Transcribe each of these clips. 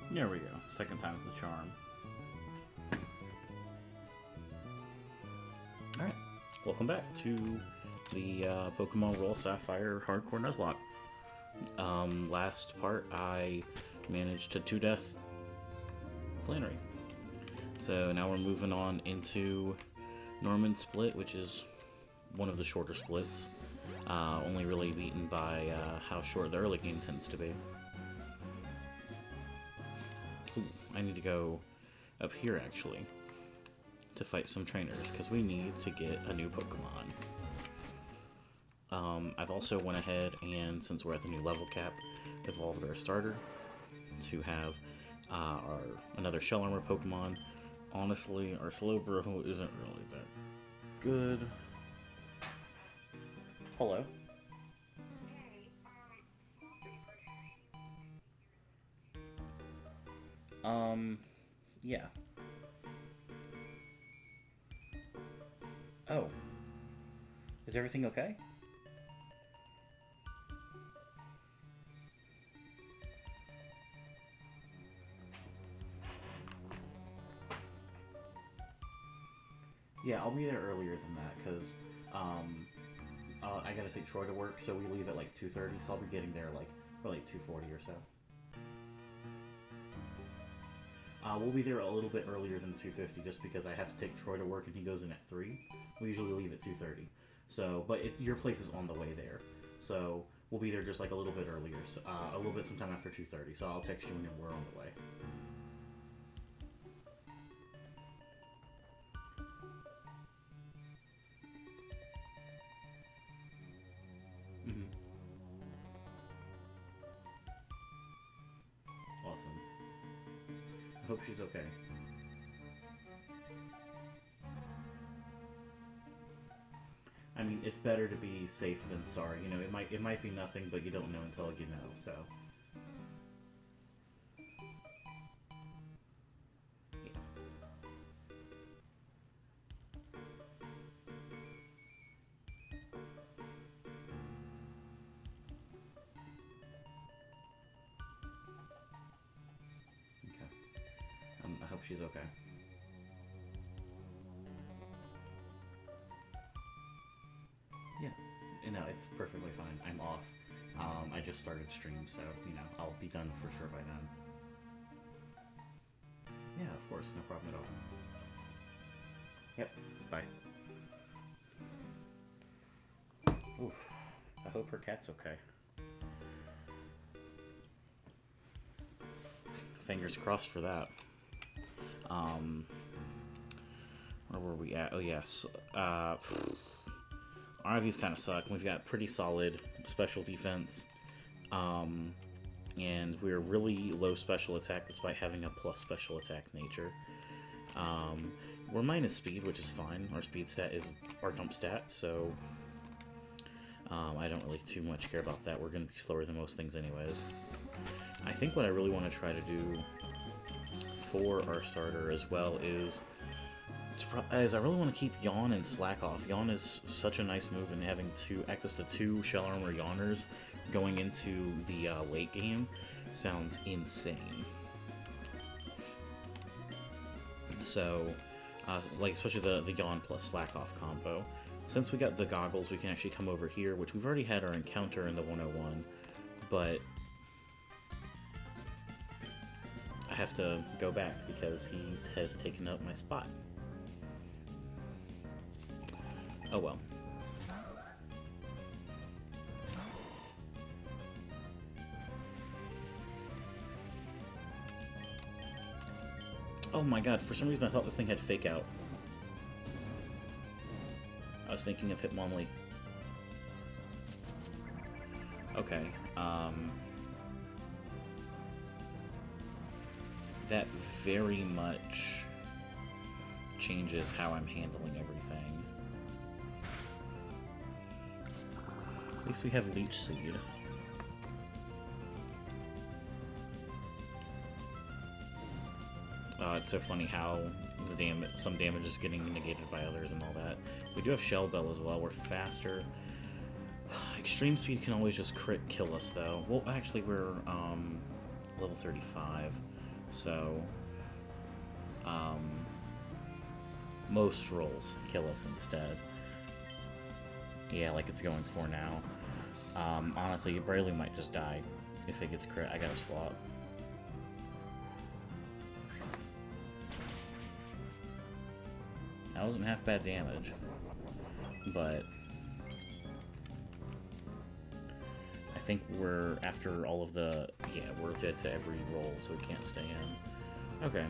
There we go. Second time's the charm. Alright, welcome back to the Pokemon Roll Sapphire Hardcore Nuzlocke. Last part, I managed to 2-death Flannery. So now we're moving on into Norman Split, which is one of the shorter splits. Only really beaten by how short the early game tends to be. Ooh, I need to go up here, actually, to fight some trainers, because we need to get a new Pokemon. I've also went ahead and, since we're at the new level cap, evolved our starter to have another Shell Armor Pokemon. Honestly, our Slowbro isn't really that good. Hello. Yeah. Oh. Is everything okay? Yeah, I'll be there earlier than that, because I gotta take Troy to work, so we leave at like 2:30, so I'll be getting there like for like 2:40 or so. We'll be there a little bit earlier than 2:50, just because I have to take Troy to work and he goes in at 3. We usually leave at 2:30. So, but your place is on the way there, so we'll be there just like a little bit earlier, so, a little bit sometime after 2:30. So I'll text you when we're on the way. Mm-hmm. Awesome. I hope she's okay. I mean, it's better to be safe than sorry. You know, it might be nothing, but you don't know until you know. So, yeah. Okay. I hope she's okay. Yeah. No, it's perfectly fine. I'm off. I just started stream, so I'll be done for sure by then. Yeah, of course, no problem at all. Yep. Bye. Oof. I hope her cat's okay. Fingers crossed for that. Um, where were we at? Oh yes. Our IVs kind of suck. We've got pretty solid special defense, and we're really low special attack despite having a plus special attack nature. We're minus speed, which is fine. Our speed stat is our jump stat, so I don't really too much care about that. We're going to be slower than most things anyways. I think what I really want to try to do for our starter as well is I really want to keep Yawn and Slack off. Yawn is such a nice move, and having access to 2 Shell Armor Yawners going into the late game sounds insane. So, like especially the Yawn plus Slack off combo. Since we got the goggles, we can actually come over here, which we've already had our encounter in the 101, but I have to go back because he has taken up my spot. Oh well. Oh my god, for some reason I thought this thing had Fake Out. I was thinking of Hitmonlee. Okay, that very much changes how I'm handling everything. At least we have Leech Seed. It's so funny how some damage is getting negated by others and all that. We do have Shell Bell as well. We're faster. Extreme Speed can always just crit kill us, though. Well, actually, we're level 35. So, most rolls kill us instead. Yeah, like it's going for now. Honestly, Brayley might just die if it gets crit. I gotta swap. That wasn't half bad damage, but I think we're, after all of the, yeah, we're dead to every roll, so we can't stay in. Okay.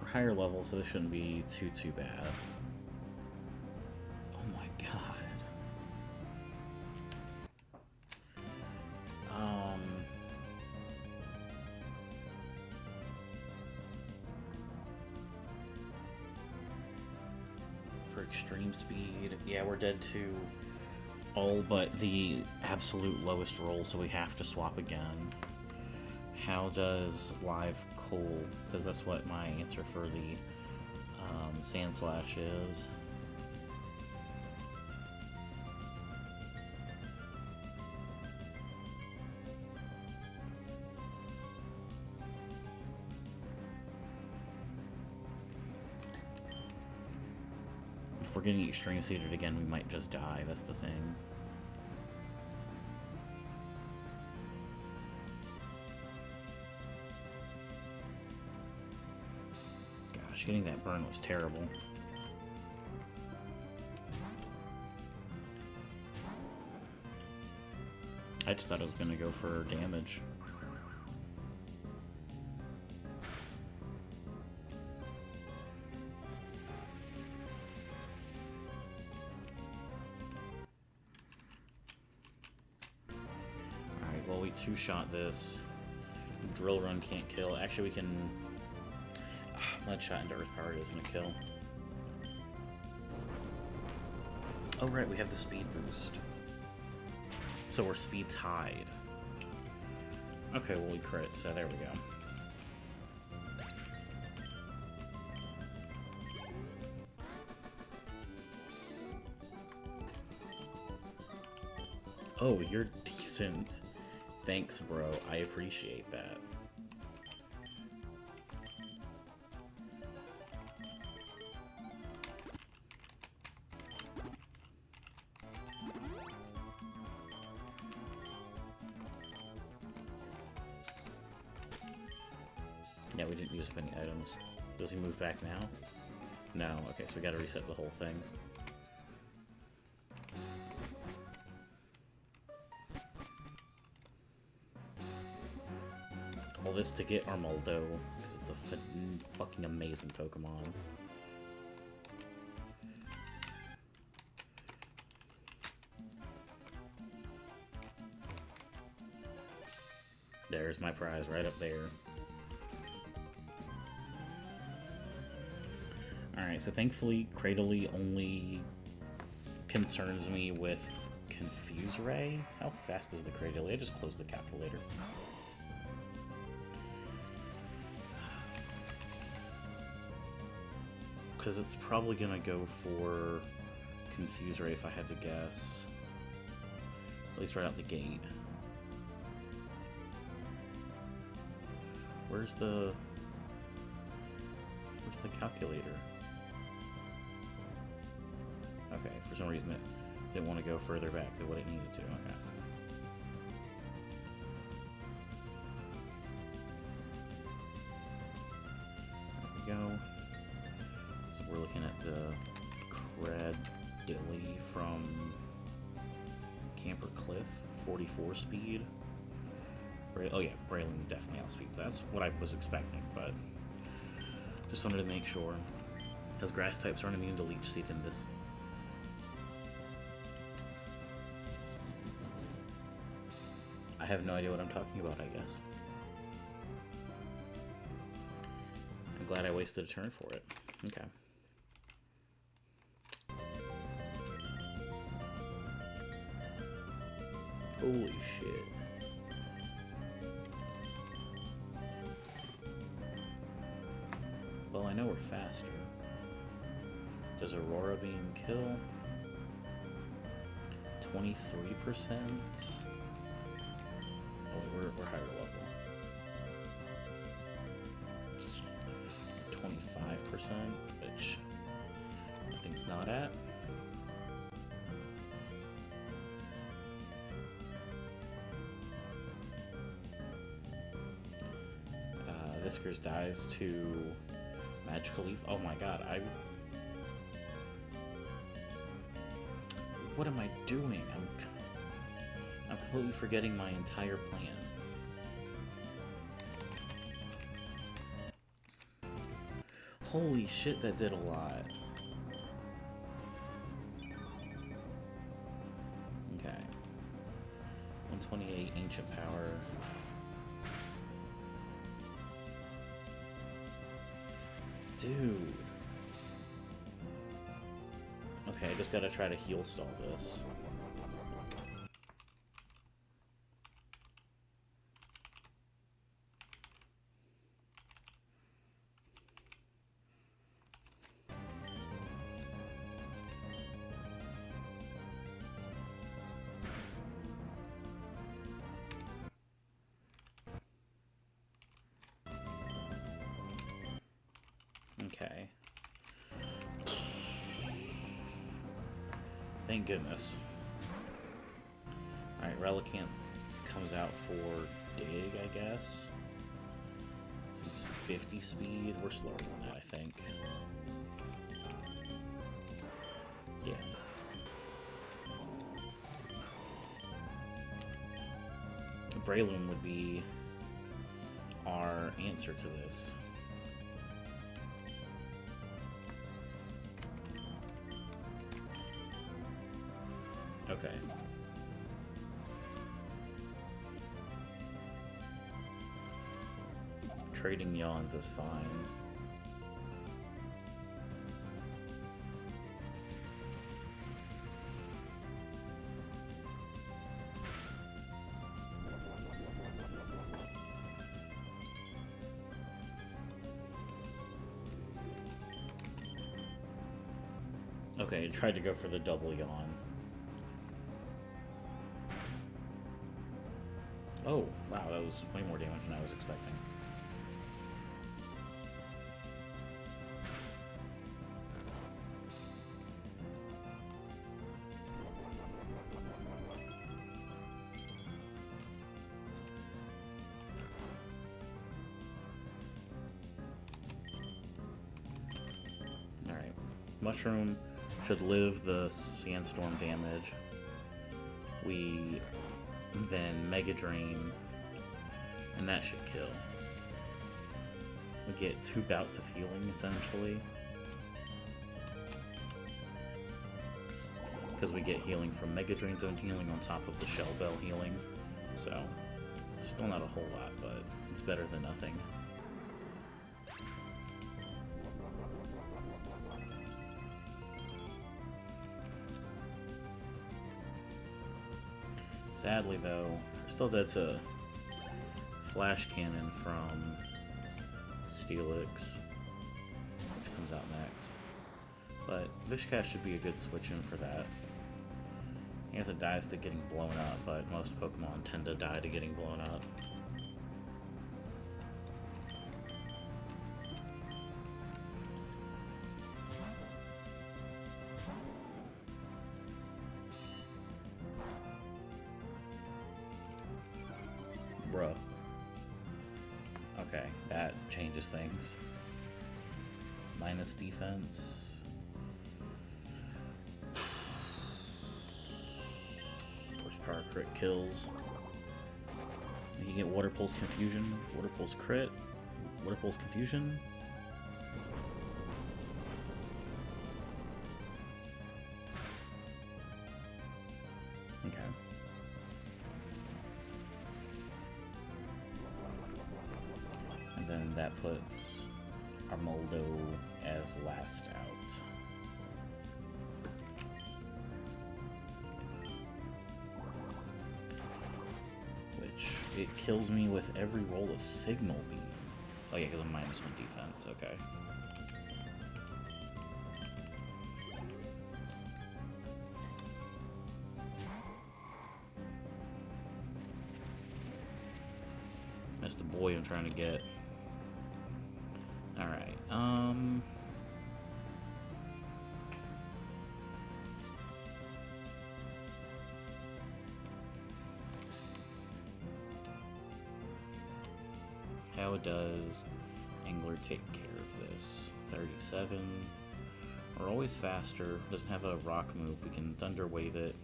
We're higher level, so this shouldn't be too bad. Extreme speed. Yeah, we're dead to all but the absolute lowest roll, so we have to swap again. How does live cool? Because that's what my answer for the Sand Slash is. If we're getting extreme seated again, we might just die. That's the thing. Gosh, getting that burn was terrible. I just thought it was going to go for damage. Alright, well, we two-shot this. Drill Run can't kill. Actually, we can... Mud Shot into Earth Power isn't a kill. Oh, right, we have the speed boost. So we're speed tied. Okay, well, we crit, so there we go. Oh, you're decent. Thanks, bro. I appreciate that. Yeah, we didn't use up any items. Does he move back now? No. Okay, so we gotta reset the whole thing. All this to get Armaldo, because it's a fucking amazing Pokemon. There's my prize right up there. Alright, so thankfully Cradily only concerns me with Confuse Ray. How fast is the Cradily? I just closed the calculator. Because it's probably gonna go for Confuse Ray if I had to guess. At least right out the gate. Where's the calculator? Okay, for some reason it didn't want to go further back than what it needed to. Okay. There we go. So we're looking at the Cradily from Camper Cliff, 44 speed. Oh yeah, Braylon definitely outspeeds. That's what I was expecting, but just wanted to make sure. Because grass types aren't immune to Leech Seed in this. I have no idea what I'm talking about, I guess. I'm glad I wasted a turn for it. Okay. Holy shit. Well, I know we're faster. Does Aurora Beam kill? 23%? Oh, we're higher level. 25%, which nothing's not at. Whiskers dies to Magical Leaf. Oh my god, what am I doing? I'm completely forgetting my entire plan. Holy shit, that did a lot. Okay. 128 Ancient Power. Dude. Okay, I just gotta try to heal stall this. Okay. Thank goodness. Alright, Relicanth comes out for Dig, I guess. Since 50 speed, we're slower than that, I think. Yeah. Breloom would be our answer to this. Okay. Trading Yawns is fine. Okay, tried to go for the double Yawn. Oh, wow, that was way more damage than I was expecting. Alright. Mushroom should live the Sandstorm damage. We then Mega Drain, and that should kill. We get 2 bouts of healing, essentially. Because we get healing from Mega Drain Zone healing on top of the Shell Bell healing. So, still not a whole lot, but it's better than nothing. Sadly, though, we're still dead to Flash Cannon from Steelix, which comes out next. But Vishkash should be a good switch in for that. He has to dies to getting blown up, but most Pokemon tend to die to getting blown up. Bruh. Okay, that changes things. Minus defense. Horsepower crit kills. You can get Water Pulse Confusion, Water Pulse crit, Water Pulse Confusion. Okay. And then that puts Armaldo as last out. Which, it kills me with every roll of Signal Beam. Oh yeah, because I'm -1 defense, okay. boy I'm trying to get. Alright, how does Angler take care of this? 37. We're always faster. Doesn't have a rock move. We can Thunder Wave it.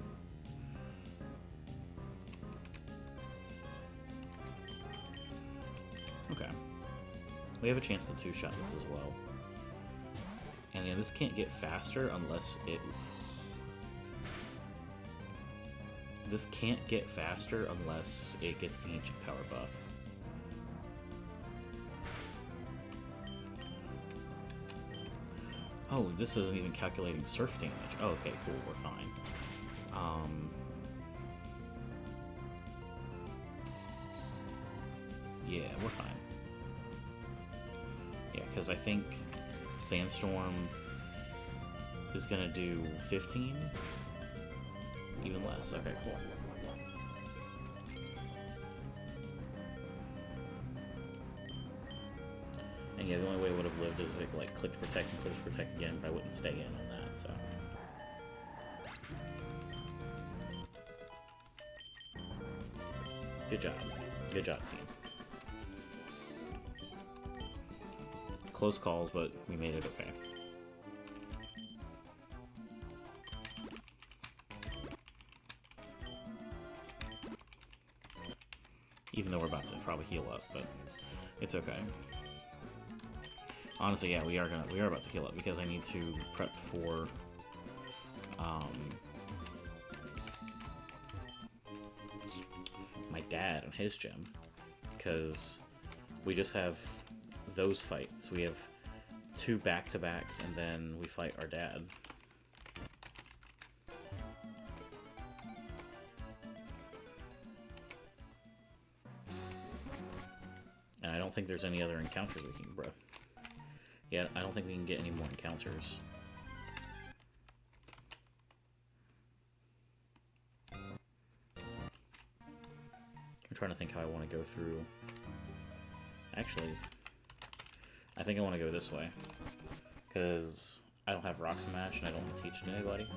Okay. We have a chance to two-shot this as well. And yeah, this can't get faster unless it... This can't get faster unless it gets the Ancient Power buff. Oh, this isn't even calculating surf damage. Oh, okay, cool, we're fine. Yeah, we're fine. Yeah, because I think Sandstorm is gonna do 15? Even less. Okay, cool. And yeah, the only way it would have lived is if it like clicked protect and clicked protect again, but I wouldn't stay in on that, so. Good job. Good job, team. Close calls, but we made it okay. Even though we're about to probably heal up, but it's okay. Honestly, yeah, we are about to heal up because I need to prep for my dad and his gym, because we just have those fights. We have 2 back-to-backs, and then we fight our dad. And I don't think there's any other encounters we can, bro. Yeah, I don't think we can get any more encounters. I'm trying to think how I want to go through. Actually, I think I want to go this way, because I don't have Rock Smash and I don't want to teach it to anybody.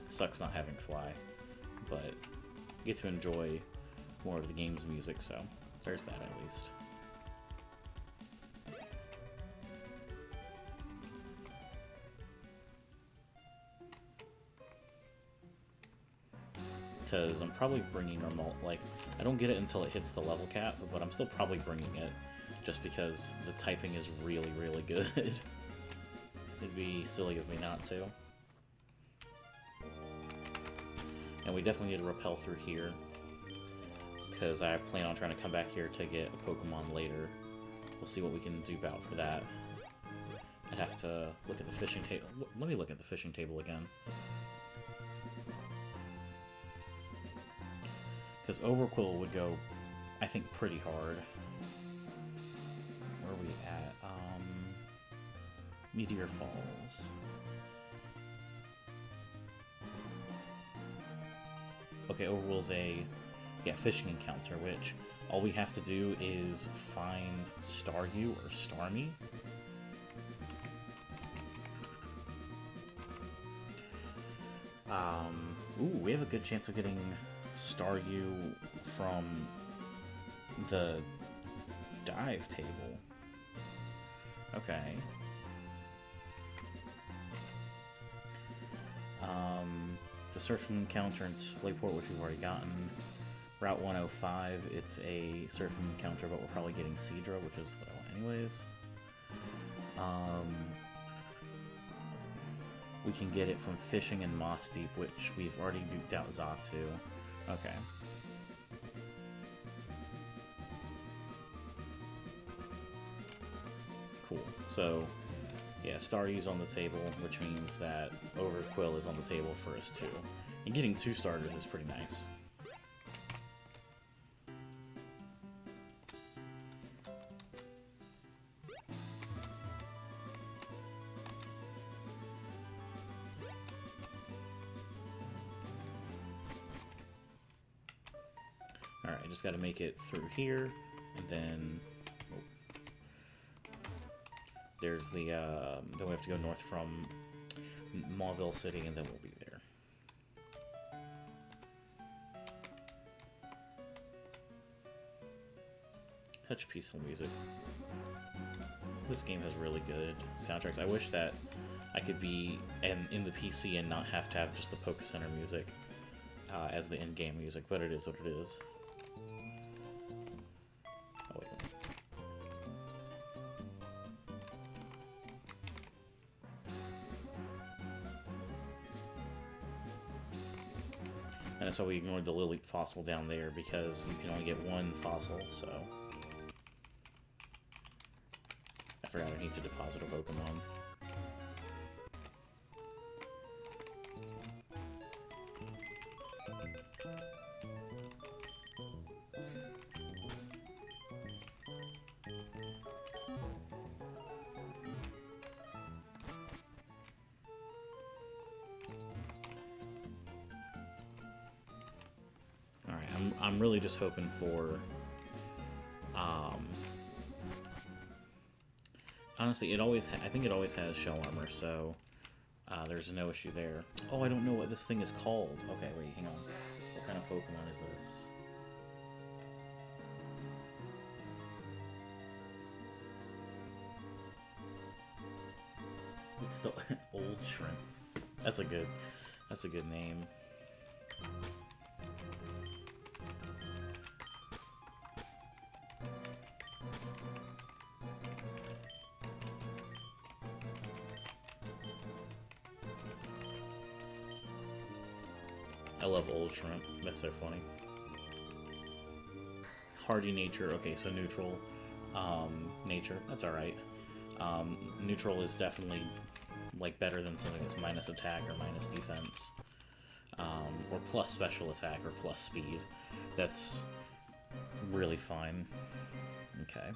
Sucks not having Fly, but you get to enjoy more of the game's music, so there's that at least. Because I'm probably bringing our like, I don't get it until it hits the level cap, but I'm still probably bringing it, just because the typing is really, really good. It'd be silly of me not to. And we definitely need to rappel through here, because I plan on trying to come back here to get a Pokemon later. We'll see what we can do about for that. I'd have to look at the fishing table. Let me look at the fishing table again. Because Overquill would go, I think, pretty hard. Where are we at? Meteor Falls. Okay, Overwhelm's a fishing encounter, which all we have to do is find Staryu or Starmie. Ooh, we have a good chance of getting Staryu from the dive table. Okay. The surfing encounter in Slayport, which we've already gotten. Route 105, it's a surfing encounter, but we're probably getting Seadra, which is what I want anyways. We can get it from fishing in Moss Deep, which we've already duped out Xatu. Okay. Cool. So, yeah, Staryu's on the table, which means that Overquill is on the table for us too. And getting 2 starters is pretty nice. Alright, just gotta make it through here, and then... there's the, then we have to go north from Mauville City, and then we'll be there. Such peaceful music. This game has really good soundtracks. I wish that I could be in the PC and not have to have just the Poké Center music as the in-game music, but it is what it is. Oh, wait. And that's why we ignored the Lily fossil down there, because you can only get one fossil, so... I forgot I need to deposit a Pokemon. Alright, I'm really just hoping for... honestly, I think it always has shell armor, so there's no issue there. Oh, I don't know what this thing is called. Okay, wait, hang on. What kind of Pokemon is this? It's the old shrimp. That's a good name. I love old shrimp. That's so funny. Hardy nature. Okay, so neutral nature. That's alright. Neutral is definitely like better than something that's minus attack or minus defense. Or plus special attack or plus speed. That's really fine. Okay.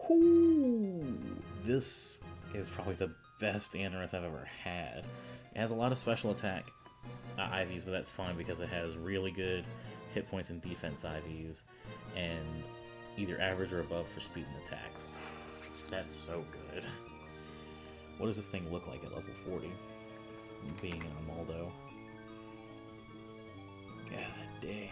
Whoo! This is probably the best Anorith I've ever had. It has a lot of special attack IVs, but that's fine because it has really good hit points and defense IVs, and either average or above for speed and attack. That's so good. What does this thing look like at level 40? Being in a Moldo. God damn.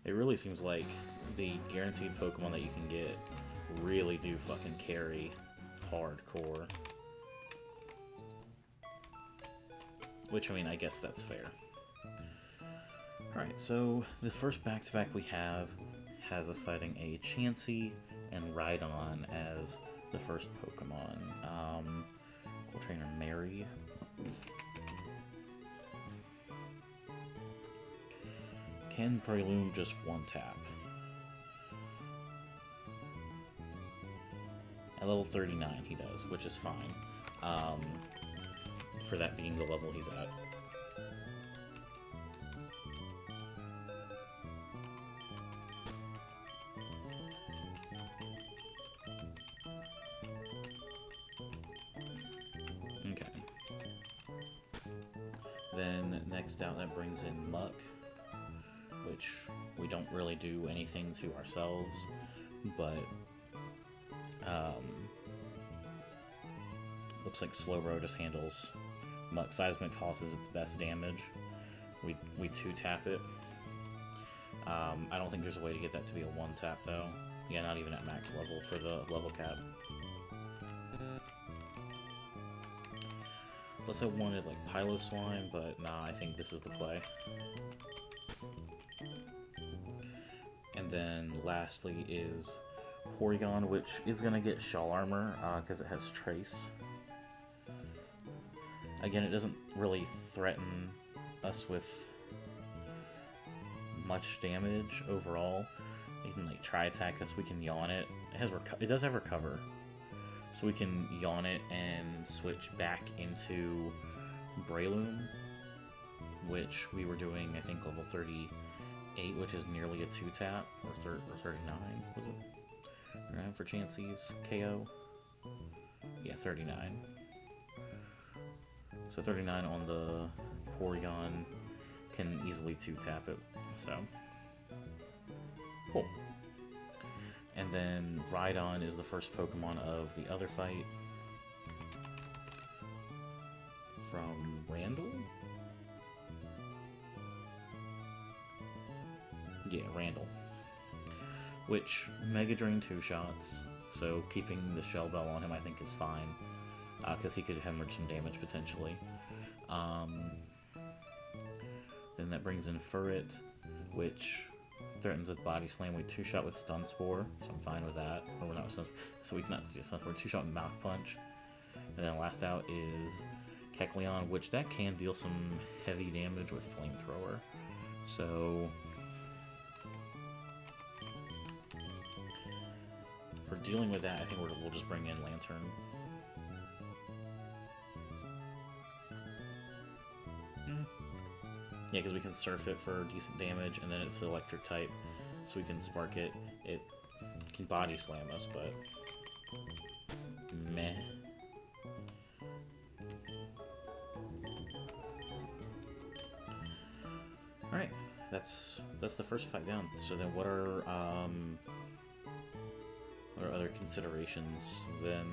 It really seems like the guaranteed Pokemon that you can get really do fucking carry hardcore. Which, I mean, I guess that's fair. Alright, so the first back-to-back we have has us fighting a Chansey and Rhydon as the first Pokemon. Cool Trainer Mary. Can Breloom just one-tap? At level 39 he does, which is fine. For that being the level he's at. Okay. Then next out that brings in Muck, which we don't really do anything to ourselves, but looks like Slowbro just handles Muck. Seismic Toss is its best damage. We 2-tap it. I don't think there's a way to get that to be a 1-tap though. Yeah, not even at max level for the level cap. Unless I wanted like Piloswine, but nah, I think this is the play. And then lastly is Porygon, which is going to get Shell Armor because it has Trace. Again, it doesn't really threaten us with much damage overall. You can like try attack us, we can yawn it. It does have Recover, so we can yawn it and switch back into Breloom, which we were doing I think level 38, which is nearly a 2-tap, or 39 was it? For Chansey's KO. Yeah, 39. So 39 on the Porygon can easily 2-tap it, so cool. And then Rhydon is the first Pokemon of the other fight from Randall? Yeah, Randall. Which, Mega Drain 2 shots, so keeping the Shell Bell on him I think is fine, because he could hemorrhage some damage potentially. Then that brings in Furret, which threatens with Body Slam. We 2-shot with Stun Spore, so I'm fine with that. Or we're not with Stun Spore, so we can not do Stun Spore. 2-shot with Mach Punch. And then last out is Kecleon, which that can deal some heavy damage with Flamethrower. So for dealing with that, I think we'll just bring in Lantern. Yeah, because we can surf it for decent damage, and then it's the electric type, so we can spark it. It can body slam us, but meh. Alright, that's the first fight down. So then what are other considerations? Then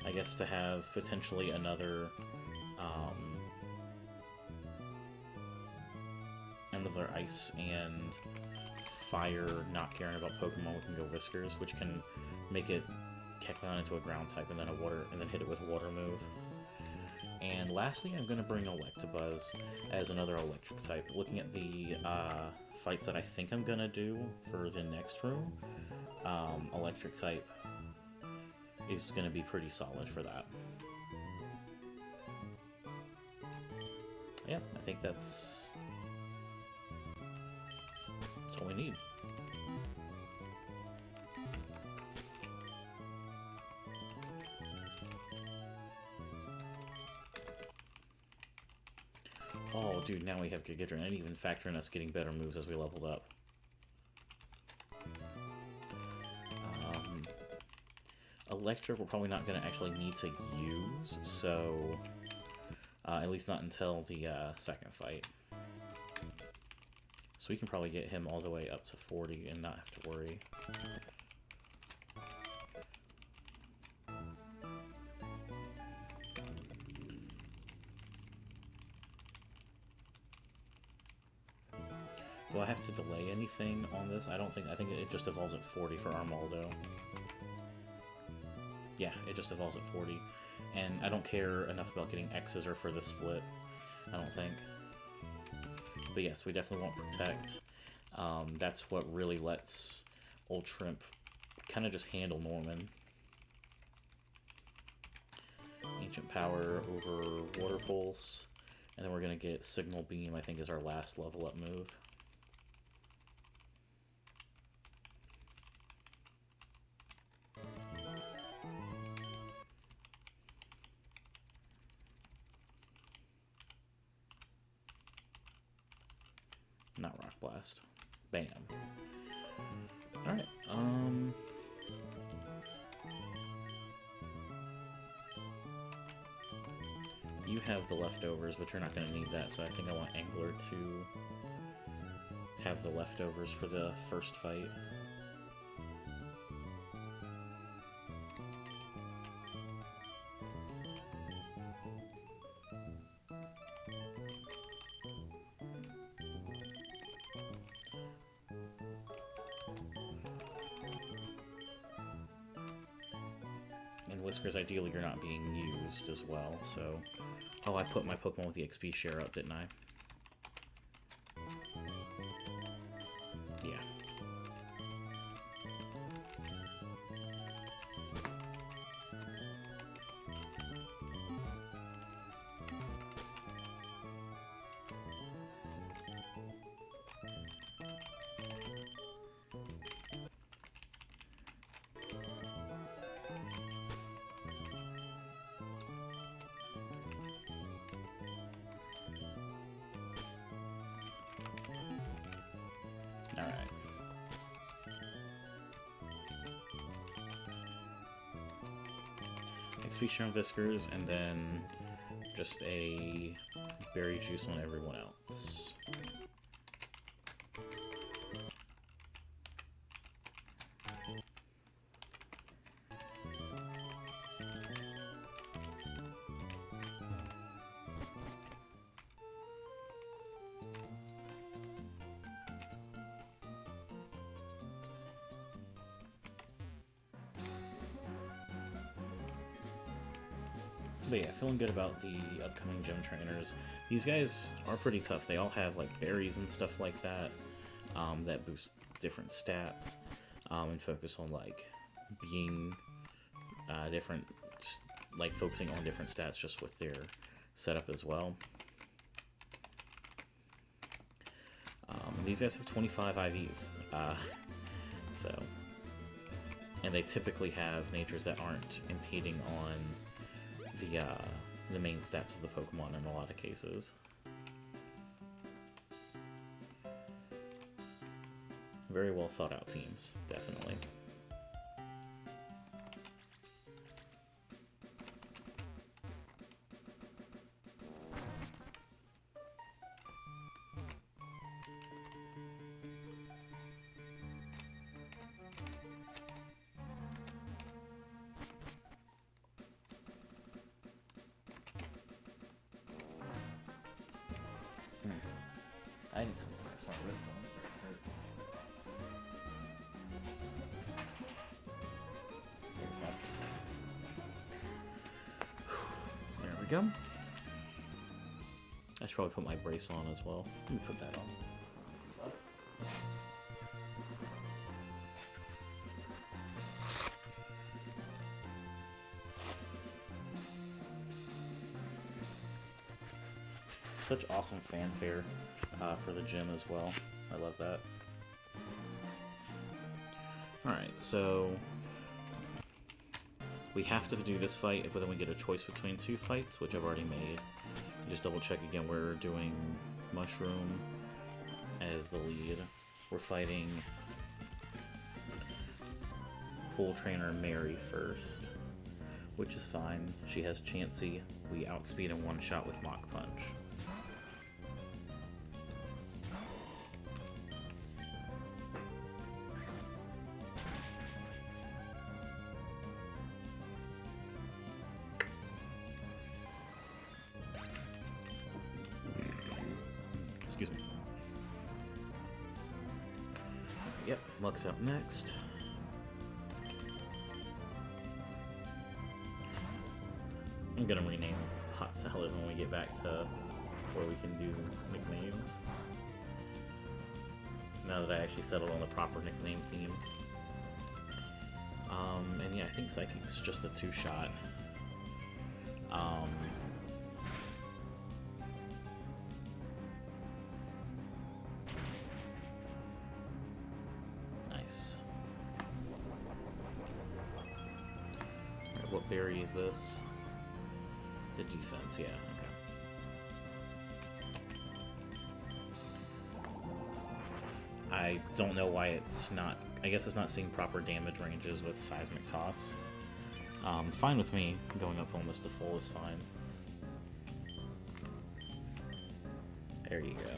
I guess to have potentially another ice and fire not caring about Pokemon, we can go Whiskers, which can make it Kecleon into a ground type and then hit it with a water move. And lastly, I'm going to bring Electabuzz as another electric type. Looking at the fights that I think I'm going to do for the next room, electric type is going to be pretty solid for that. Yeah, I think that's all we need. Oh, dude, now we have Giga Drain. I didn't even factor in us getting better moves as we leveled up. Electric we're probably not going to actually need to use, so at least not until the second fight. So we can probably get him all the way up to 40 and not have to worry. Do I have to delay anything on this? I don't think. I think it just evolves at 40 for Armaldo. Yeah, it just evolves at 40. And I don't care enough about getting X's or for the split, I don't think. But yes, we definitely want Protect. That's what really lets Ultrimp kind of just handle Norman. Ancient Power over Water Pulse. And then we're going to get Signal Beam, I think, is our last level up move. Not Rock Blast. Bam. Alright, you have the leftovers, but you're not going to need that, so I think I want Angler to have the leftovers for the first fight. Whiskers, ideally, you're not being used as well, so... Oh, I put my Pokemon with the XP share up, didn't I? Yeah. XP share on Whiskers, and then just a berry juice on everyone else. But yeah, feeling good about the upcoming gym trainers. These guys are pretty tough. They all have like berries and stuff like that that boost different stats and focus on like being different, like focusing on different stats just with their setup as well. These guys have 25 IVs, and they typically have natures that aren't impeding on the main stats of the Pokemon in a lot of cases. Very well thought out teams, definitely. I need something for my wrist on. There we go. I should probably put my brace on as well. Let me put that on. Such awesome fanfare for the gym as well. I love that. Alright, so we have to do this fight, but then we get a choice between two fights, which I've already made. Just double check again, we're doing Mushroom as the lead. We're fighting Pool Trainer Mary first, which is fine. She has Chansey. We outspeed in one shot with Mach Punch. Excuse me. Yep, Muck's up next. I'm gonna rename Hot Salad when we get back to where we can do nicknames. Now that I actually settled on the proper nickname theme. And yeah, I think Psychic's just a two-shot. Nice. Alright, what berry is this? The defense, yeah, okay. I don't know why it's not... I guess it's not seeing proper damage ranges with Seismic Toss. Fine with me. Going up almost to full is fine. There you go.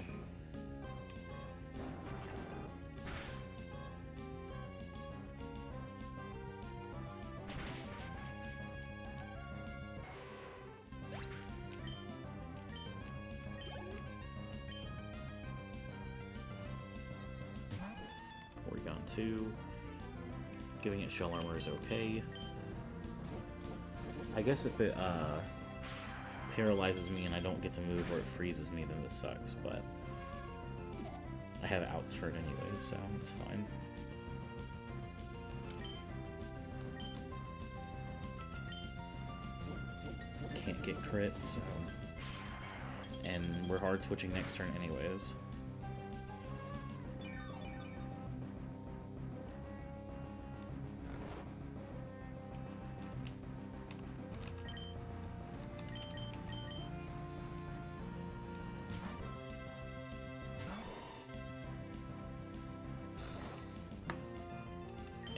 Porygon 2. Giving it Shell Armor is okay. I guess if it paralyzes me and I don't get to move or it freezes me, then this sucks, but I have outs for it anyways, so it's fine. Can't get crits, so... and we're hard switching next turn anyways.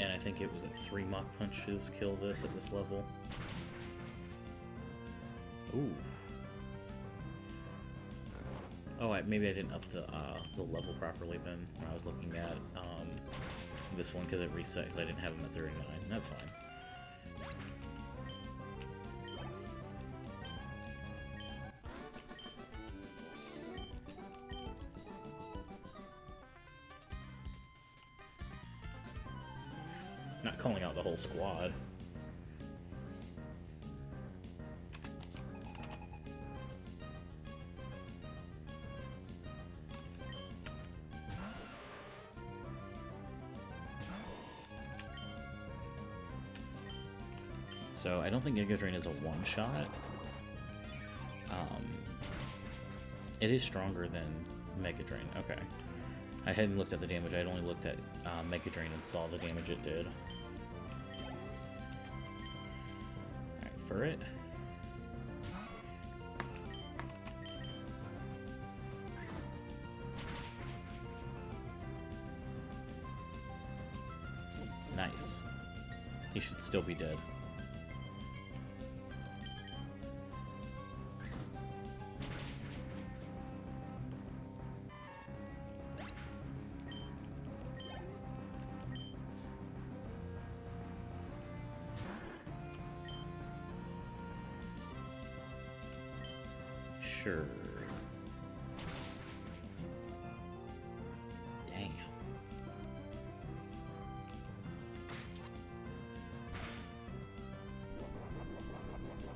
And I think it was at 3 Mach Punches kill this at this level. Ooh. Oh, maybe I didn't up the level properly then when I was looking at this one because it reset because I didn't have him at 39. That's fine. Not calling out the whole squad. So I don't think Giga Drain is a one-shot. It is stronger than Mega Drain. Okay. I hadn't looked at the damage. I had only looked at Mega Drain and saw the damage it did. Alright, for it. Nice. He should still be dead. Sure. Damn.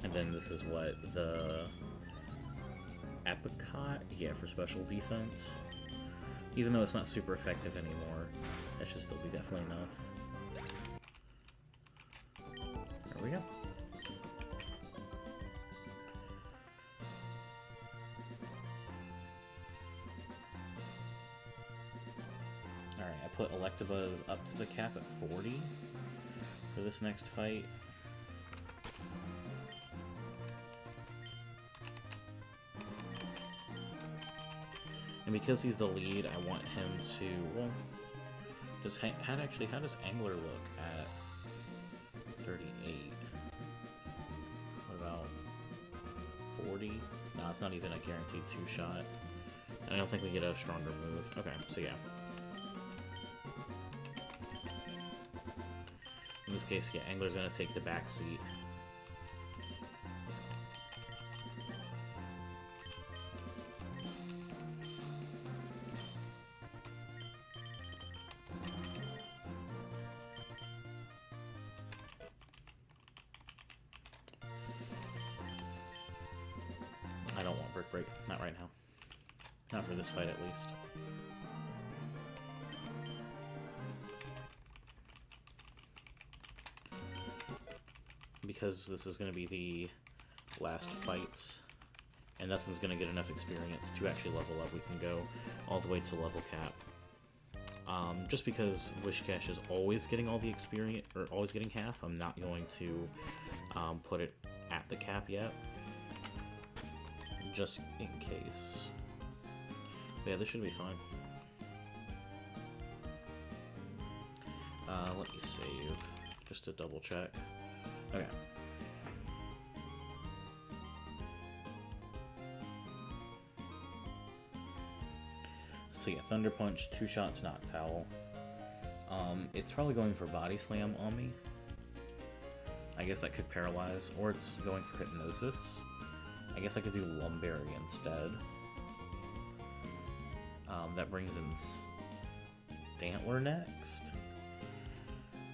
And then this is what, the apricot? Yeah, for special defense. Even though it's not super effective anymore, that should still be definitely enough. There we go. Alright, I put Electabuzz up to the cap at 40 for this next fight. And because he's the lead, I want him to, well, how does Angler look at 38? What about 40? No, it's not even a guaranteed two-shot. And I don't think we get a stronger move. Okay, so yeah. In this case, yeah, Angler's gonna take the back seat. I don't want Brick Break. Not right now. Not for this fight, at least. Because this is going to be the last fights, and nothing's going to get enough experience to actually level up. We can go all the way to level cap. Just because Wishcash is always getting all the experience, or always getting half, I'm not going to put it at the cap yet. Just in case. But yeah, this should be fine. Let me save, just to double check. Okay. So yeah, Thunder Punch, 2 shots, Knock Towel. It's probably going for Body Slam on me. I guess that could paralyze, or it's going for Hypnosis. I guess I could do Lumberry instead. That brings in Stantler next,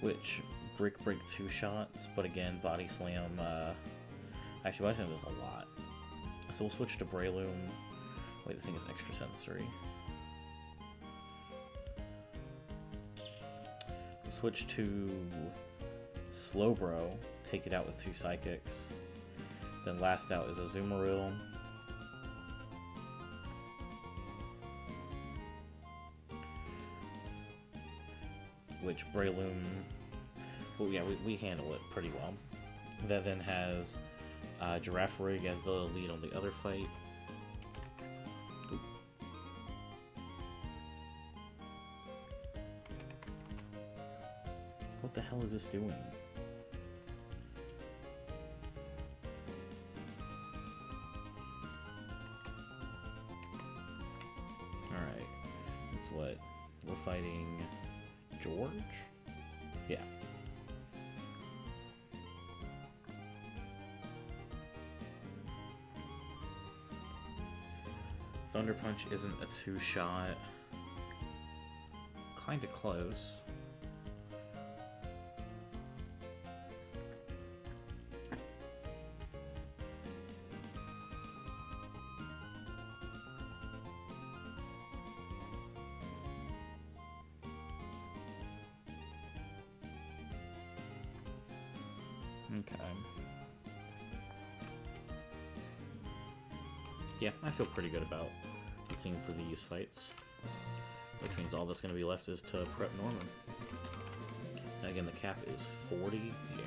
which Brick Break 2 shots, but again, Body Slam, actually Body Slam does a lot. So we'll switch to Breloom. Wait, this thing is extra sensory. We'll switch to Slowbro, take it out with 2 Psychics. Then last out is Azumarill. Which Breloom, well, yeah, we handle it pretty well. That then has Girafarig as the lead on the other fight. Oop. What the hell is this doing? Yeah. Thunder Punch isn't a two-shot. Kinda close. Okay. Yeah, I feel pretty good about the team for these fights. Which means all that's going to be left is to prep Norman. And again, the cap is 40. Yeah.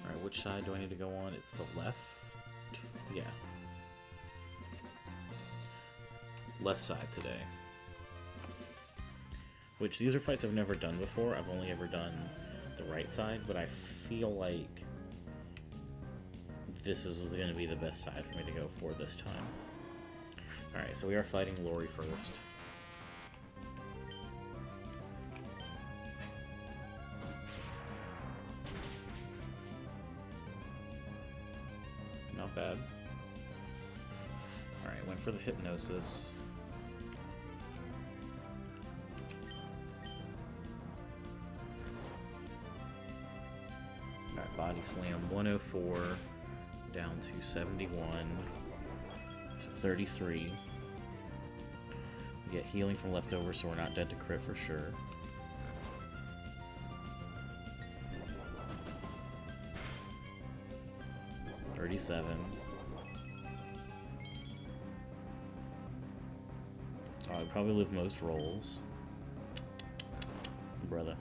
Alright, which side do I need to go on? It's the left. Yeah. Left side today. Which, these are fights I've never done before. I've only ever done the right side, but I feel like this is going to be the best side for me to go for this time. Alright, so we are fighting Lori first. Not bad. Alright, went for the Hypnosis. Alright, Body Slam 104 down to 71 to 33. We get healing from leftovers, so we're not dead to crit for sure. $37. I'd probably live most rolls. Brother.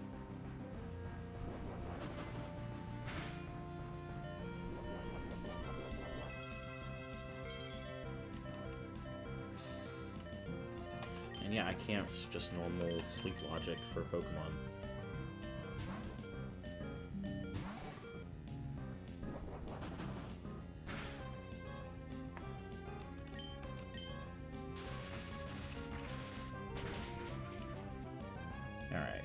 And yeah, I can't just normal sleep logic for Pokemon. Alright.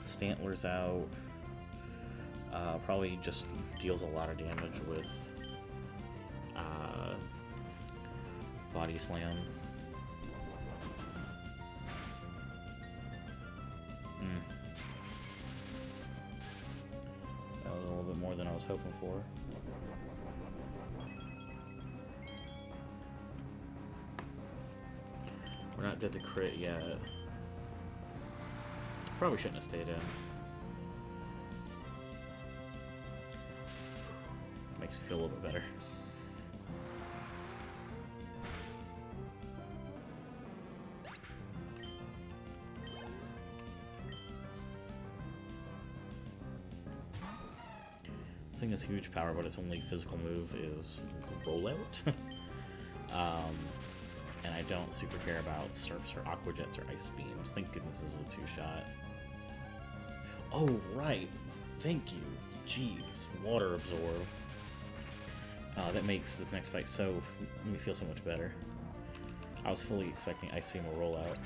Stantler's out. Probably just deals a lot of damage with Body Slam. That was a little bit more than I was hoping for. We're not dead to crit yet. Probably shouldn't have stayed in. Makes me feel a little bit better. This thing has huge power, but its only physical move is Rollout. And I don't super care about Surfs or Aqua Jets or Ice Beams. Thank goodness this is a two-shot. Oh, right. Thank you. Jeez. Water Absorb. That makes this next fight me feel so much better. I was fully expecting Ice Beam or Rollout.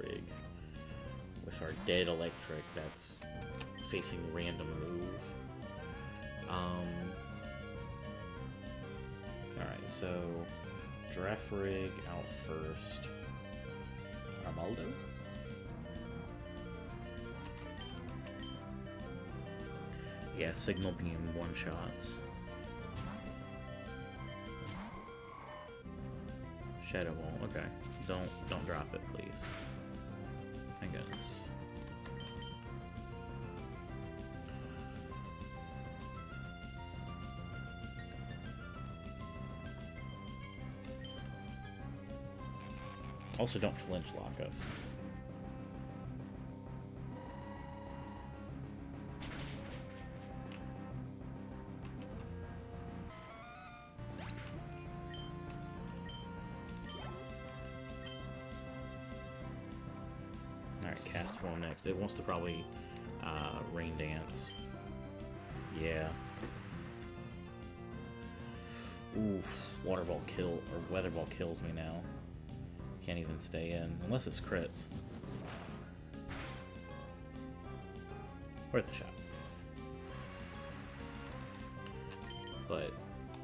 Rig with our dead electric that's facing random move. Alright, so Rig out first. Armaldo? Yeah, Signal Beam one-shots. Shadow Ball, okay. Don't drop it, please. Thank goodness. Also, don't flinch lock us. Alright, cast form next. It wants to probably rain dance. Yeah. Oof. Water ball kill, or weather ball kills me now. Can't even stay in, unless it's crits. Worth a shot. But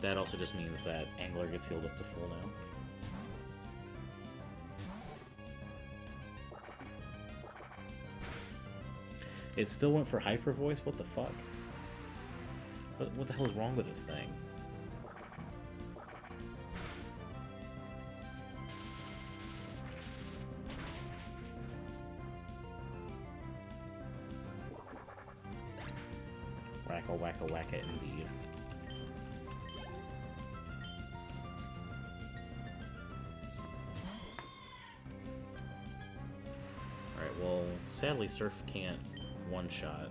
that also just means that Angler gets healed up to full now. It still went for Hyper Voice? What the fuck? What the hell is wrong with this thing? Wacka wacka wacka indeed. Alright, well, sadly Surf can't one-shot.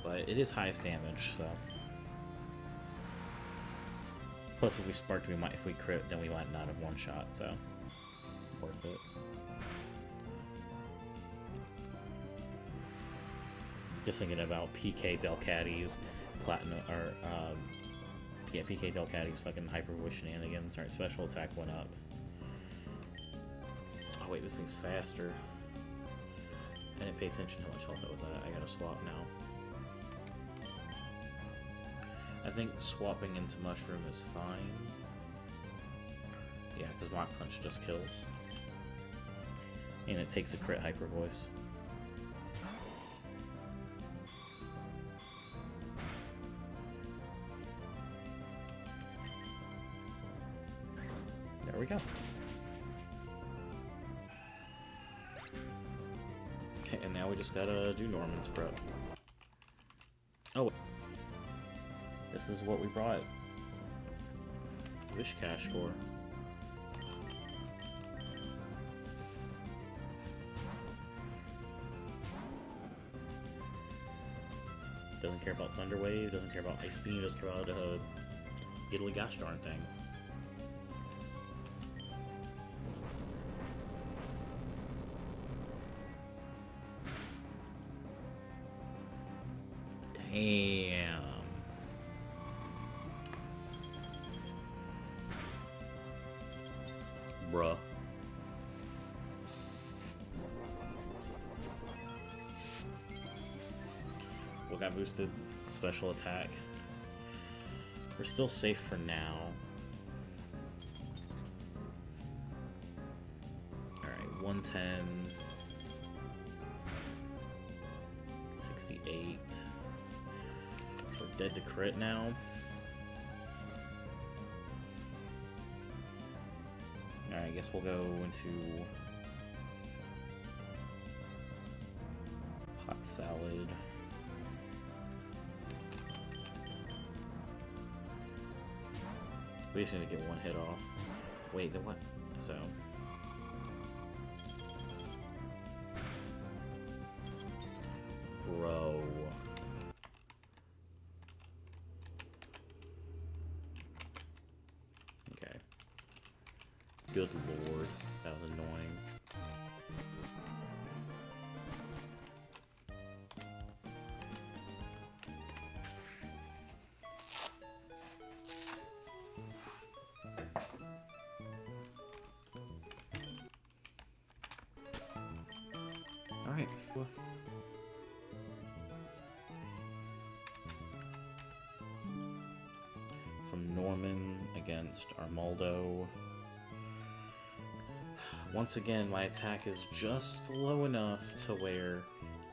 But it is highest damage, so. Plus, if we sparked, if we crit, then we might not have one-shot, so worth it. Just thinking about PK Delcatty's platinum, or yeah, PK Delcatty's fucking Hyper Voice shenanigans. Alright, special attack went up. Oh wait, this thing's faster. I didn't pay attention to how much health it was at. I gotta swap now. I think swapping into Mushroom is fine. Yeah, because Mach Punch just kills. And it takes a crit Hyper Voice. There we go. Okay, and now we just gotta do Norman's prep. Oh, this is what we brought Wish Cash for. Doesn't care about Thunder Wave, doesn't care about Ice Beam, doesn't care about Giddly gosh darn thing. Damn. Bruh. We got boosted special attack. We're still safe for now. Alright, 110. 68. We're dead to crit now. Alright, I guess we'll go into hot salad. We just need to get one hit off. Wait, the what? So. Bro. Okay. Good lord. That was annoying. Alright. From Norman against Armaldo. Once again, my attack is just low enough to where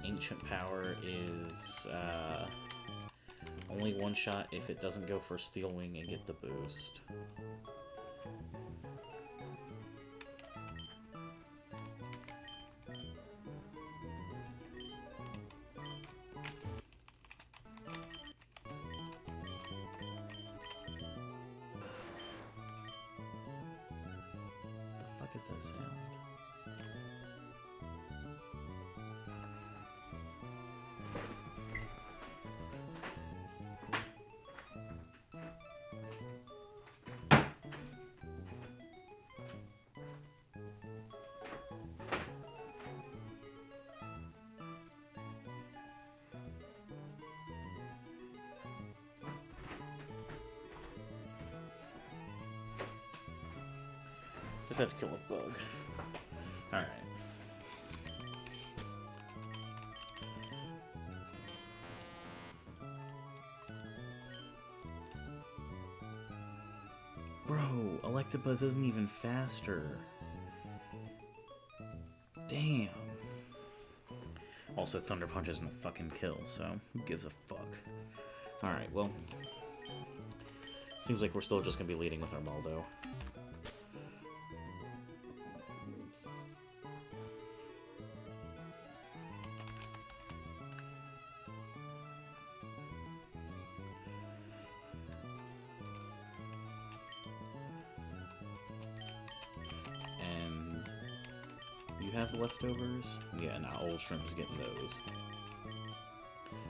Ancient Power is only one shot if it doesn't go for Steel Wing and get the boost. that sound? Just had to kill a bug. Alright. Bro, Electabuzz isn't even faster. Damn. Also, Thunder Punch isn't a fucking kill, so who gives a fuck? Alright, well. Seems like we're still just gonna be leading with our Maldo. Have leftovers? Yeah, now Old Shrimp's getting those.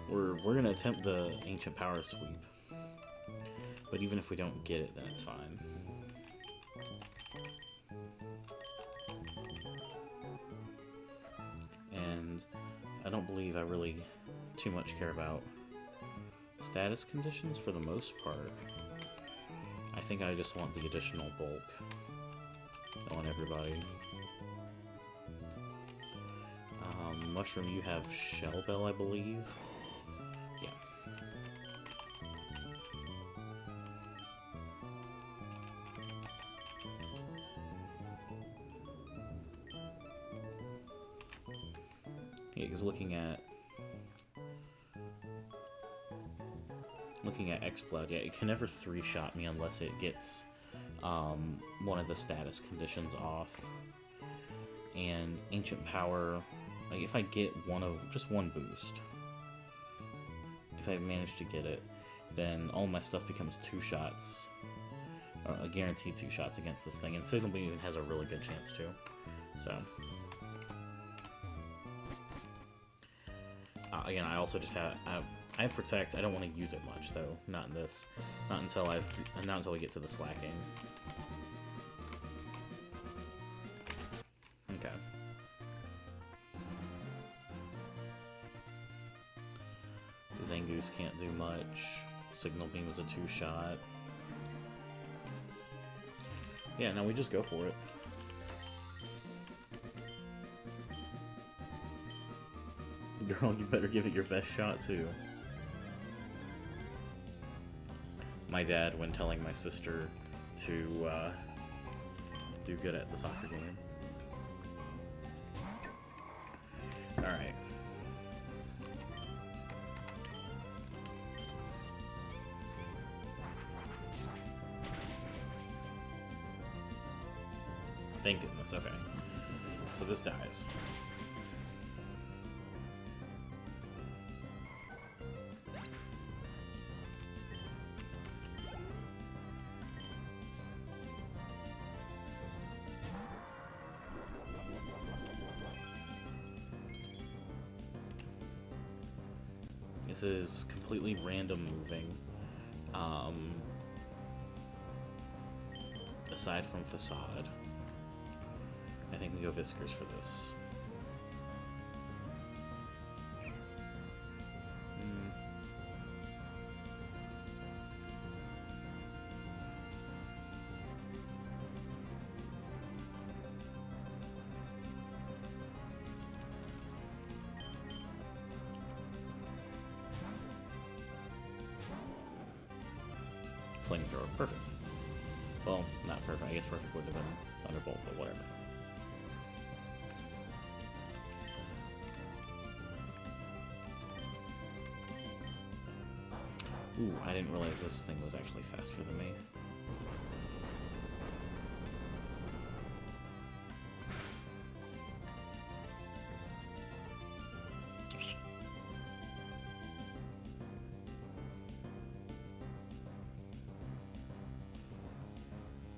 We're gonna attempt the Ancient Power Sweep. But even if we don't get it, then it's fine. And I don't believe I really too much care about status conditions for the most part. I think I just want the additional bulk on everybody. Mushroom, you have Shell Bell, I believe. Yeah. Yeah, because looking at X-Blood, yeah, it can never 3-shot me unless it gets one of the status conditions off. And Ancient Power, like if I get just one boost, if I manage to get it, then all my stuff becomes 2 shots, a guaranteed 2 shots against this thing, and Signal Beam even has a really good chance too. So, again, I also just have I have Protect. I don't want to use it much though, not in this, not until we get to the slacking. Okay. Zangoose can't do much. Signal Beam is a 2-shot. Yeah, no, we just go for it. Girl, you better give it your best shot, too. My dad, when telling my sister to do good at the soccer game. Alright. Thank goodness, okay. So this dies. This is completely random moving. Aside from Facade. I think we go Whiskers for this. Flamethrower, perfect. Well, not perfect. I guess perfect would have been Thunderbolt, but whatever. Ooh, I didn't realize this thing was actually faster than me.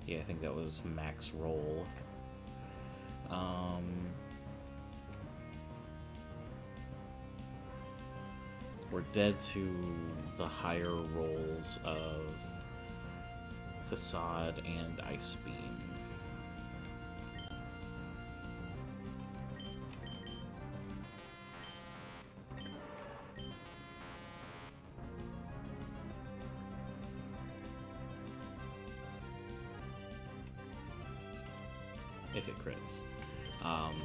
Yeah, I think that was max roll. Um, we're dead to the higher rolls of Facade and Ice Beam. If it crits.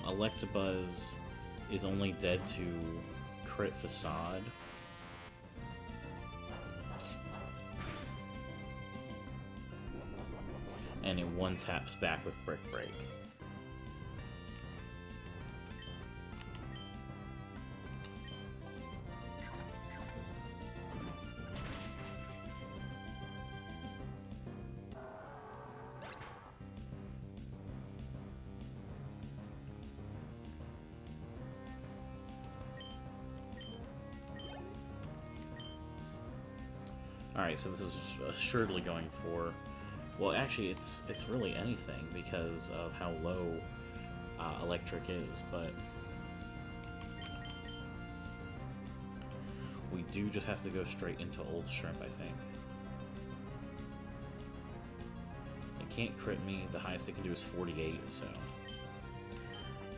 Electabuzz is only dead to crit Facade. And it one-taps back with Brick Break. Alright, so this is assuredly going for... Well, actually, it's really anything because of how low Electric is, but... We do just have to go straight into Old Shrimp, I think. It can't crit me, the highest it can do is 48, so...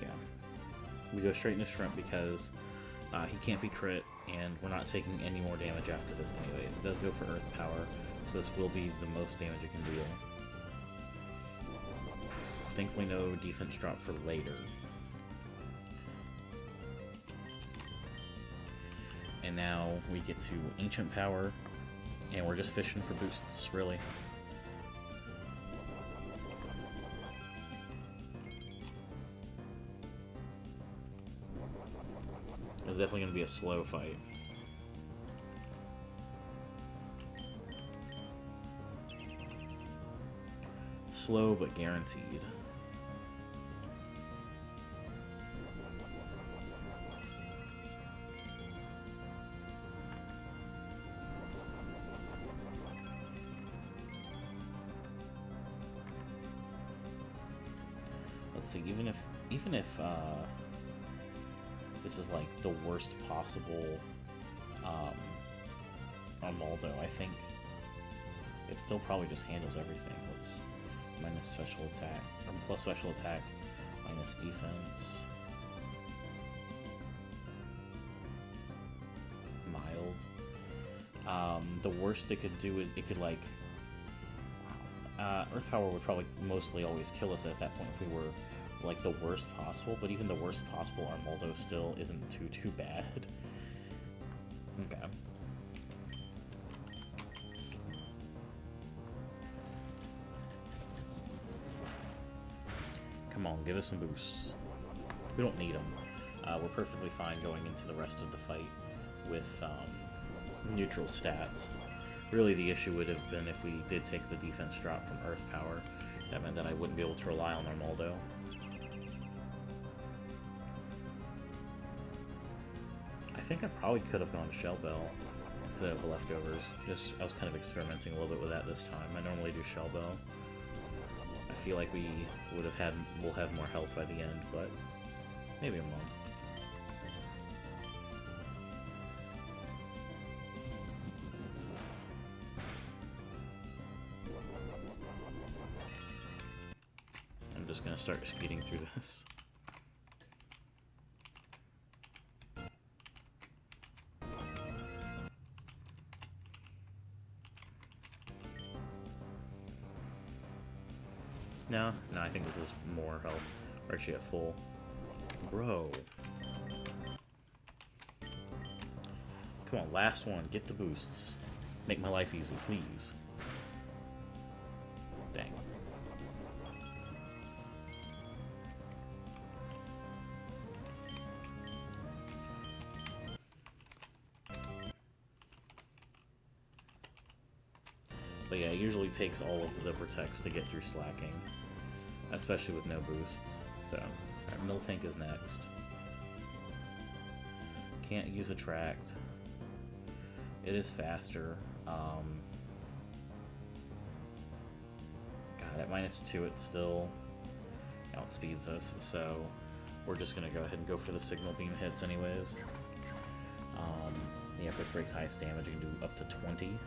Yeah. We go straight into Shrimp because he can't be crit, and we're not taking any more damage after this anyways. It does go for Earth Power, so this will be the most damage it can deal. Thankfully no defense drop for later. And now we get to Ancient Power, and we're just fishing for boosts, really. It's definitely going to be a slow fight. Slow, but guaranteed. Let's see, even if this is like the worst possible Armaldo, I think it still probably just handles everything. Let's minus special attack, or plus special attack, minus defense, mild. The worst it could do, it could like Earth Power would probably mostly always kill us at that point if we were like the worst possible, but even the worst possible Armaldo still isn't too bad. Okay. Come on, give us some boosts. We don't need them. We're perfectly fine going into the rest of the fight with neutral stats. Really, the issue would have been if we did take the defense drop from Earth Power. That meant that I wouldn't be able to rely on Armaldo. I think I probably could have gone Shell Bell instead of Leftovers. I was kind of experimenting a little bit with that this time. I normally do Shell Bell. I feel like we'll have more health by the end, but maybe I'm wrong. I'm just gonna start speeding through this. No, I think this is more health. We're actually at full. Bro. Come on, last one. Get the boosts. Make my life easy, please. Dang. But yeah, it usually takes all of the protects to get through slacking. Especially with no boosts. So, alright, Miltank is next. Can't use Attract. It is faster. God, at -2 it's still... outspeeds us, so we're just going to go ahead and go for the signal beam hits anyways. The Epic Break's highest damage, you can do up to 20.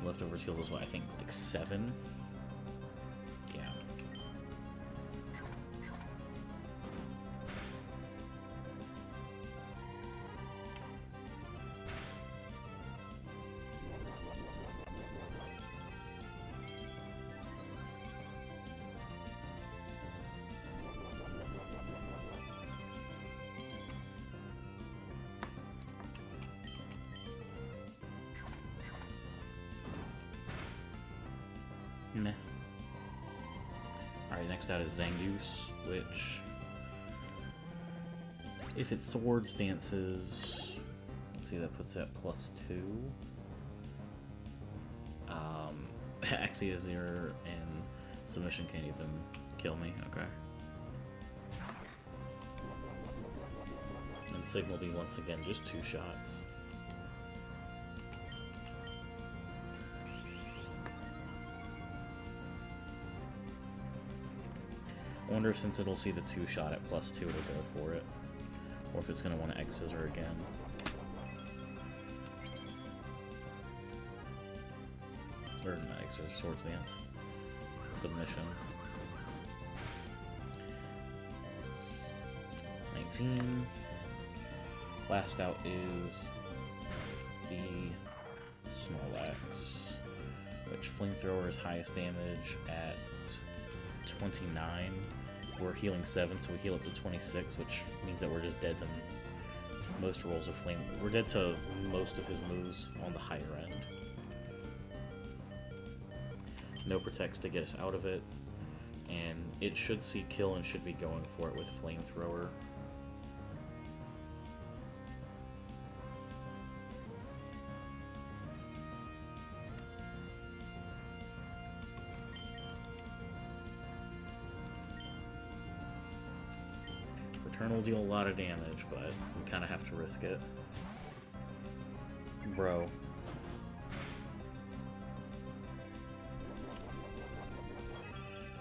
Leftovers heals is what, I think like 7? Yeah. Meh. Alright, next out is Zangoose, which, if it swords dances, let's see, that puts it at +2. Axiazir and Submission can't even kill me, okay. And Signal Beam once again, just 2 shots. I wonder, since it'll see the 2-shot at +2, it'll go for it. Or if it's going to want to X-Scissor again. Or not X-Scissor, Swords Dance. Submission. 19. Last out is the Snorlax, which Flamethrower's highest damage at 29. We're healing 7, so we heal up to 26, which means that we're just dead to most rolls of flame. We're dead to most of his moves on the higher end. No protects to get us out of it, and it should see kill and should be going for it with Flamethrower. Return will deal a lot of damage, but we kind of have to risk it. Bro.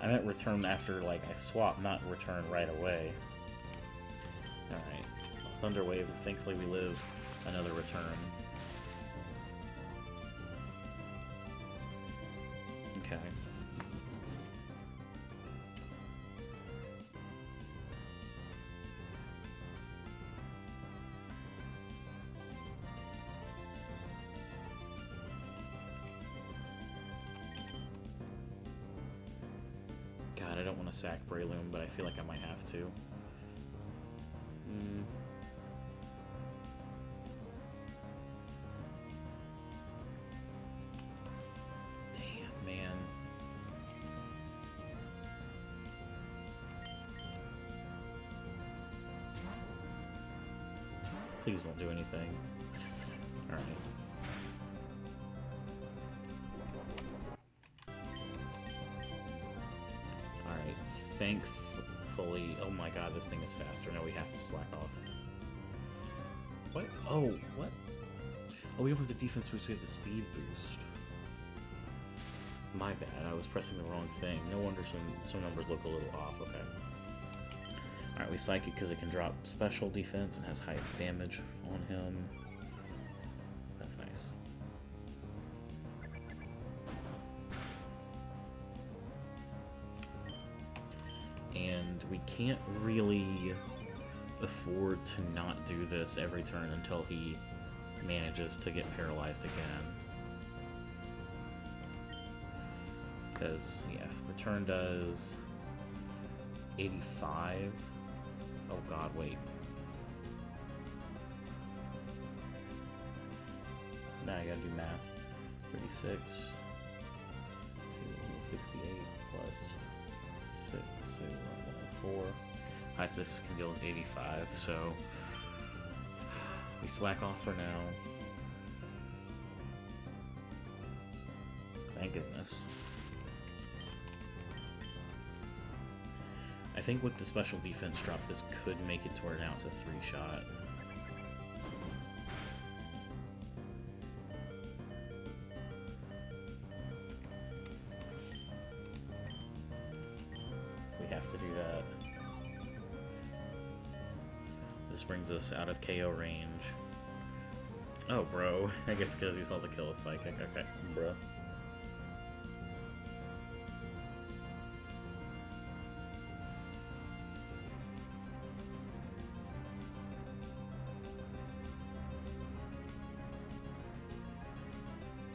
I meant return after, like, I swap, not return right away. Alright. Thunder Wave, thankfully we live another return. Okay. I don't want to sack Breloom, but I feel like I might have to. Damn, man. Please don't do anything. Alright. Thankfully, oh my god, this thing is faster. No, we have to slack off. What? Oh, what? Oh, we don't have the defense boost, we have the speed boost. My bad, I was pressing the wrong thing. No wonder some numbers look a little off, okay. Alright, we Psychic because it can drop special defense and has highest damage on him. That's nice. And we can't really afford to not do this every turn until he manages to get paralyzed again. Because, yeah, return does 85. Oh god, wait. Now I gotta do math. 36 to 68 plus 6, 4. Highest this can deal is 85, so we slack off for now. Thank goodness. I think with the special defense drop, this could make it to where now it's a 3-shot. have to do that. This brings us out of KO range. Oh, bro. I guess because you saw the kill with Psychic. Okay, bro.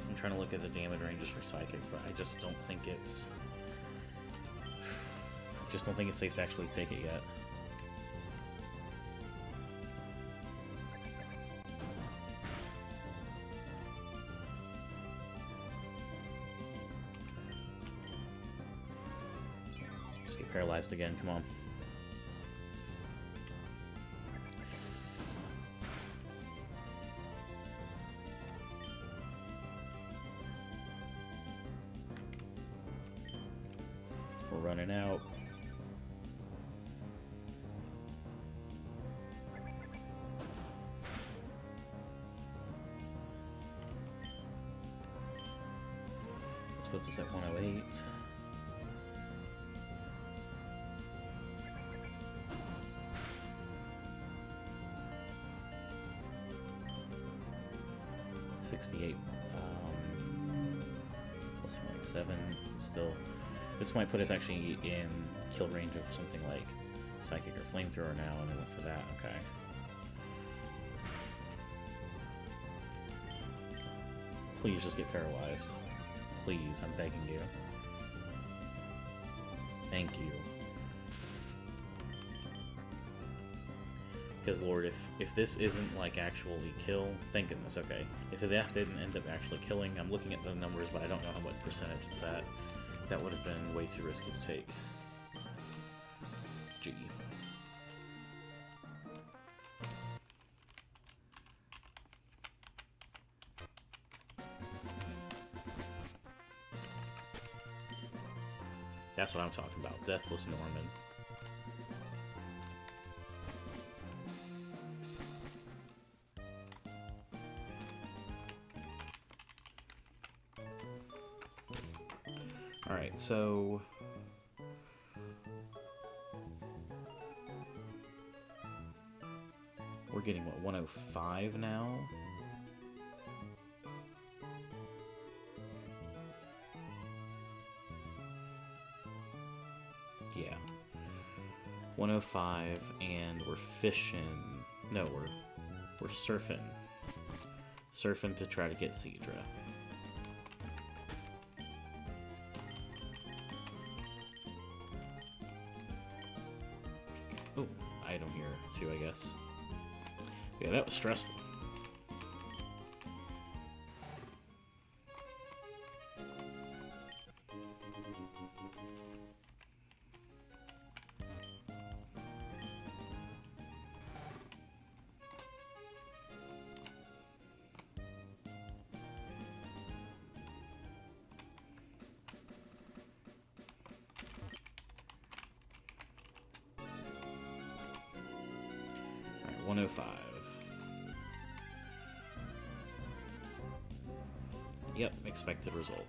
I'm trying to look at the damage ranges for Psychic, but I just don't think it's... I just don't think it's safe to actually take it yet. Just get paralyzed again, come on. We're running out. This puts us at 108. Plus 7. Still, this might put us actually in kill range of something like Psychic or Flamethrower now, and I went for that. Okay. Please just get paralyzed. Please, I'm begging you. Thank you. Because, Lord, if this isn't, like, actually kill... Thank goodness, okay. If that didn't end up actually killing, I'm looking at the numbers, but I don't know how much percentage it's at. That would have been way too risky to take. Gee. That's what I'm talking about. Deathless Norman. Alright, so... we're getting, what, 105 now? Yeah. 105, and we're fishing... No, we're surfing. Surfing to try to get Seadra. Oh, item here too, I guess. Yeah, that was stressful. Alright, 105. Yep, expected result.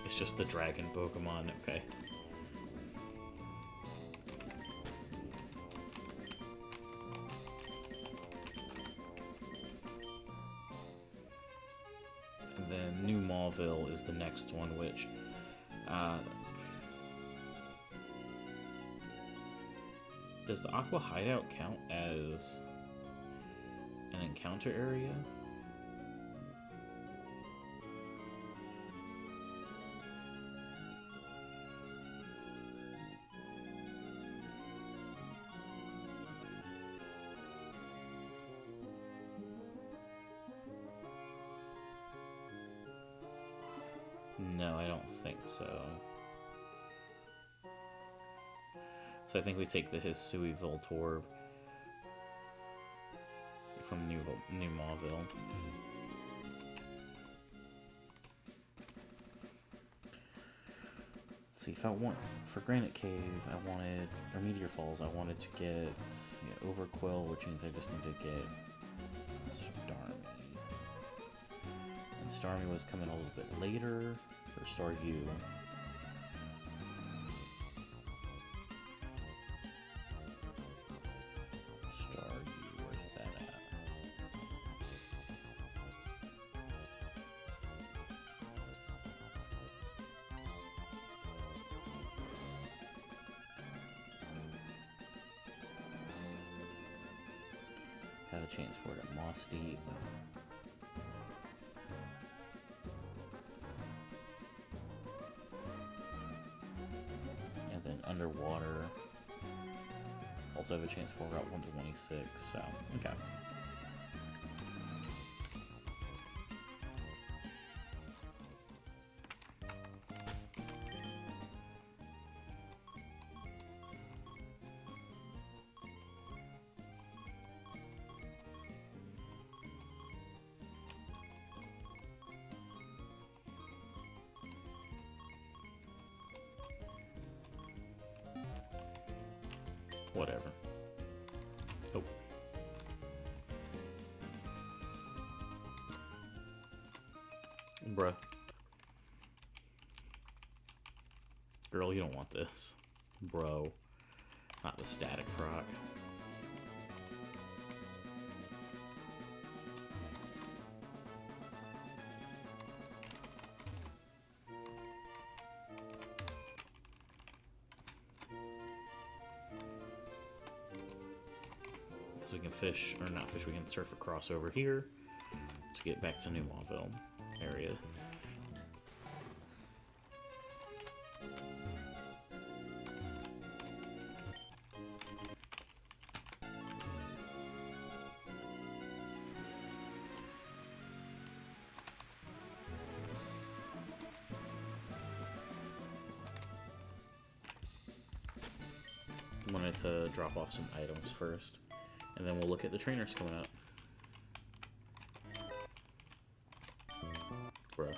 It's just the dragon Pokemon, okay. And then New Mauville is the next one, which does the Aqua Hideout count as an encounter area? No, I don't think so. So I think we take the Hisui Voltorb from New Mauville. Let's see, if I want, for Granite Cave, I wanted, or Meteor Falls, I wanted to get Overquill, which means I just need to get Starmie. And Starmie was coming a little bit later for Staryu. Where's that at? Have a chance for it at Moss Deep. And then Underwater. Also have a chance for Route 126, so, okay. Whatever. Oh. Bruh. Girl, you don't want this. Bro. Not the static proc. So we can fish, or not fish, we can surf across over here to get back to New Mauville area. I wanted to drop off some items first. And then we'll look at the trainers coming up. Bro.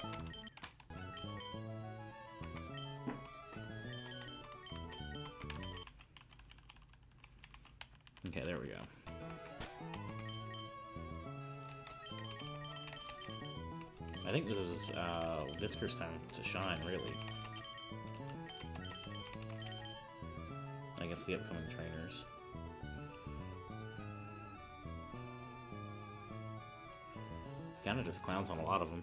Okay, there we go. I think this is Visker's time to shine, really. I guess the upcoming trainers. Kinda just clowns on a lot of them.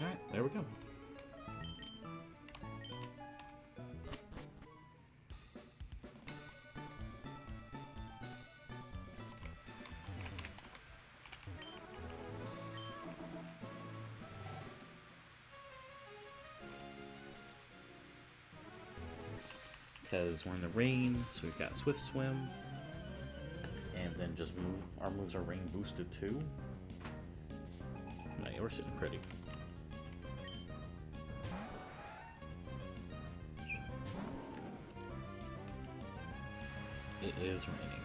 Alright, there we go. Because we're in the rain, so we've got Swift Swim. And then just move. Our moves are rain boosted too. No, yeah, we're sitting pretty. It is raining.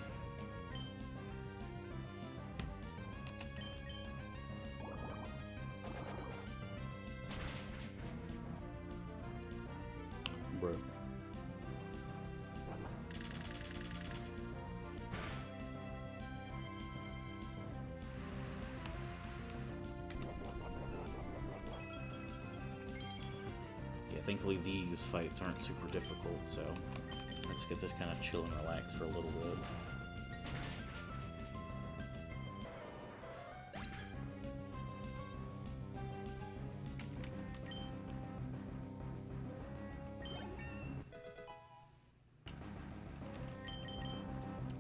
Bro. Yeah, thankfully these fights aren't super difficult, so I just get to kind of chill and relax for a little bit.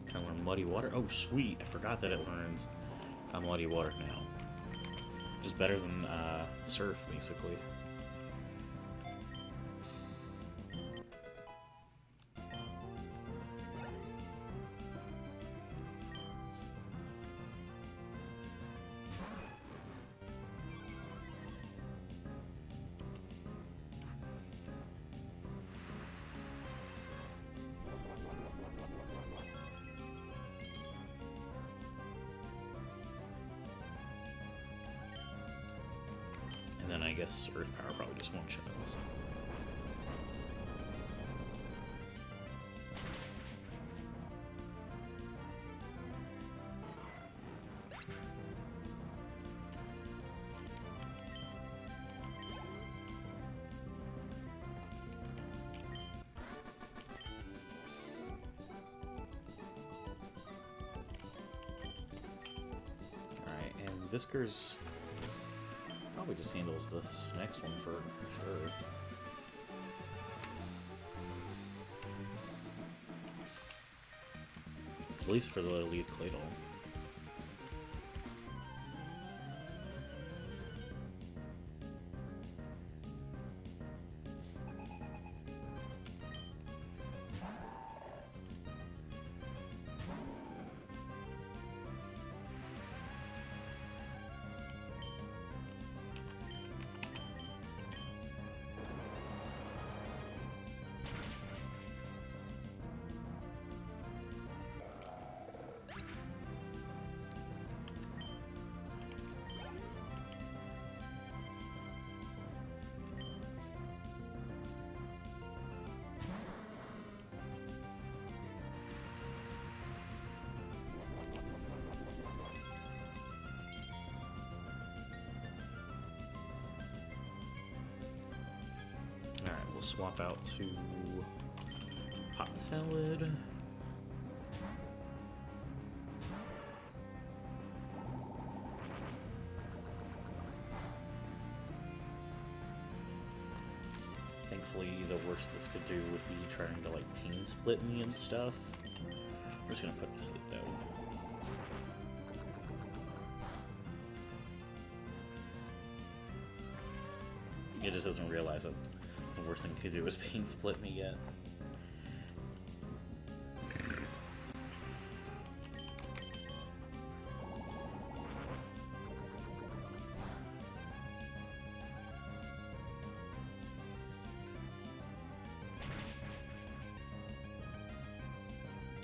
Can I learn Muddy Water? Oh, sweet! I forgot that it learns Muddy Water now. Just better than Surf, basically. guess Earth Power probably just one-shots. Visker's probably just handles this next one for sure. At least for the lead Claydol. We'll swap out to hot salad. Thankfully, the worst this could do would be trying to like pain split me and stuff. I'm just gonna put it to sleep though. It just doesn't realize that the worst thing it could do is pain split me yet.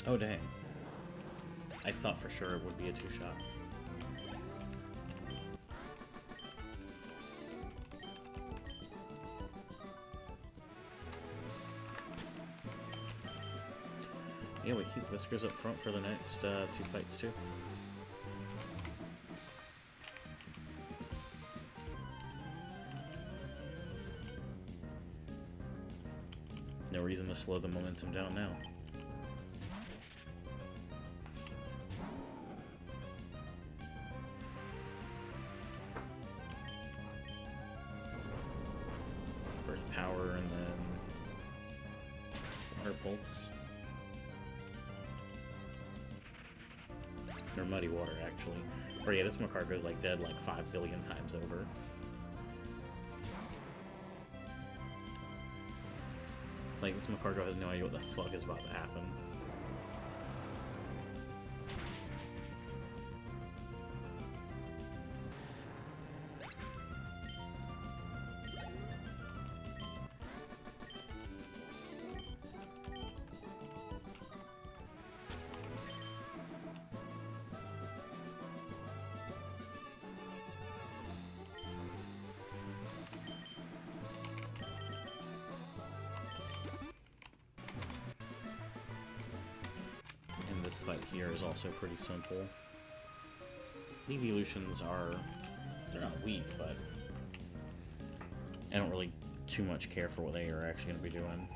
Oh dang. I thought for sure it would be a two-shot. Yeah, we keep Whiskers up front for the next two fights too. No reason to slow the momentum down now. Earth Power and then Water Pulse. Or Muddy Water, actually. Or yeah, this Macargo's like dead like 5 billion times over. Like, this Macargo has no idea what the fuck is about to happen. This fight here is also pretty simple. The evolutions are, they're not weak, but I don't really too much care for what they are actually going to be doing.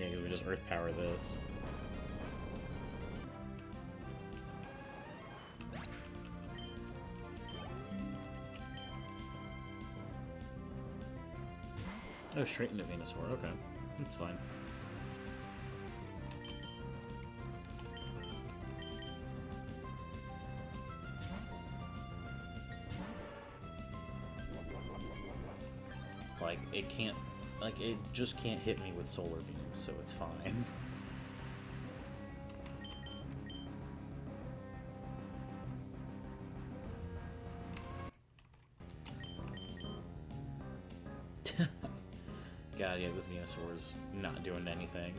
Yeah, because we just Earth Power this. Oh, straight into Venusaur, okay. That's fine. Like, it can't, like, it just can't hit me with Solar Beam, so it's fine. God, yeah, this Venusaur's not doing anything.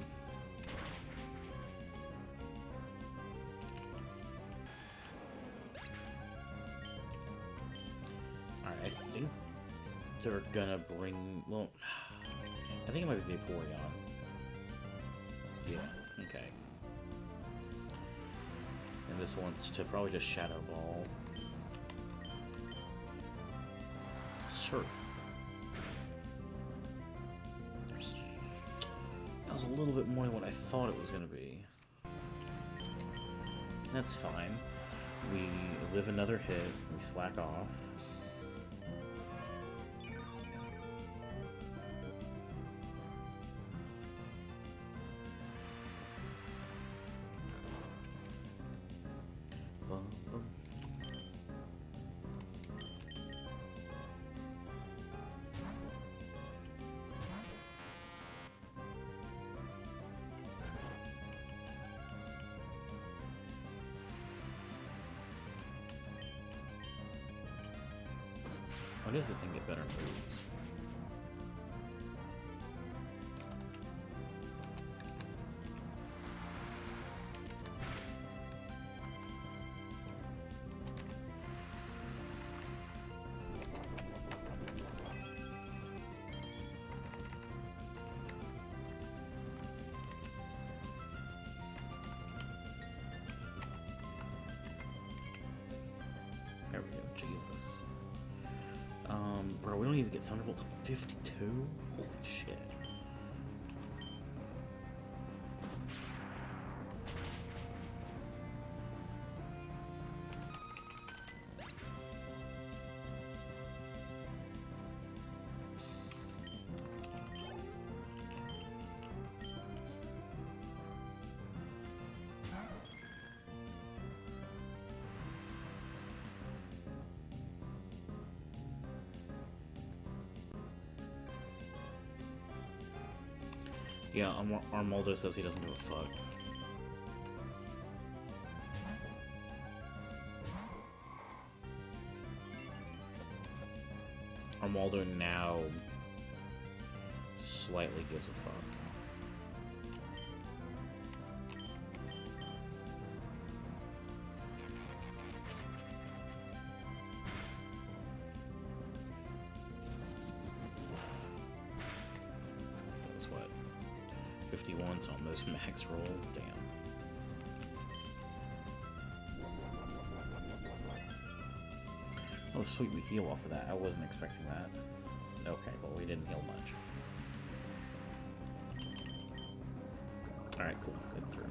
Alright, I think they're gonna bring... Well, I think it might be Vaporeon. Yeah, okay. And this wants to probably just Shadow Ball. Surf. That was a little bit more than what I thought it was going to be. That's fine. We live another hit, we slack off. When does this thing get better moves? There we go, Jesus. Bro, we don't even get Thunderbolt till 52? Holy shit. Yeah, Armaldo says he doesn't give a fuck. Armaldo now slightly gives a fuck. So it's what? 51's almost max roll. Damn. Oh, sweet, we heal off of that. I wasn't expecting that. Okay, well, we didn't heal much. Alright, cool. Good through.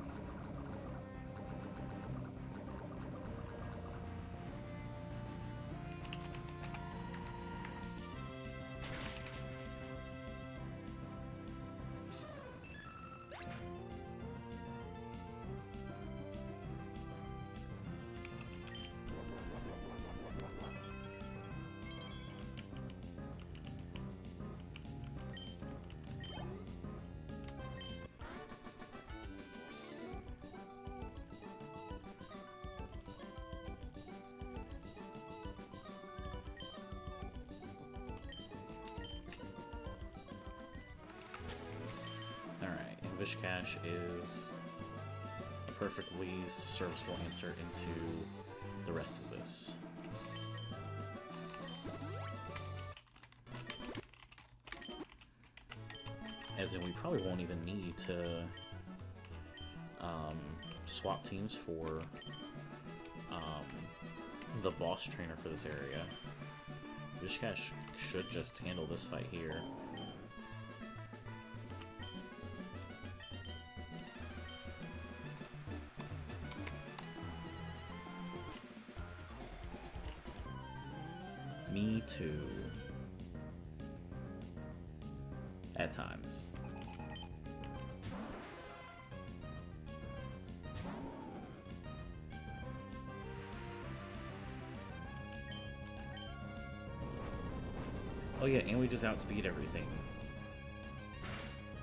Vishcash is a perfectly serviceable answer into the rest of this. As in, we probably won't even need to swap teams for the boss trainer for this area. Vishcash should just handle this fight here. Me too. At times. Oh yeah, and we just outspeed everything.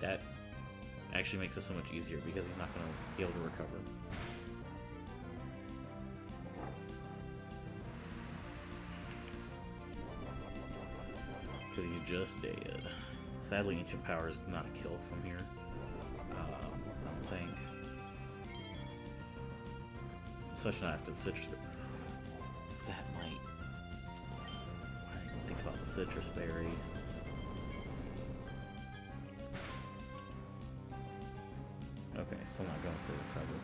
That actually makes it so much easier because he's not going to be able to recover. Because he's just dead. Sadly, Ancient Power is not a kill from here. I don't think. Especially not after the citrus. That might. I didn't even think about the citrus berry. Okay, still not going for recover.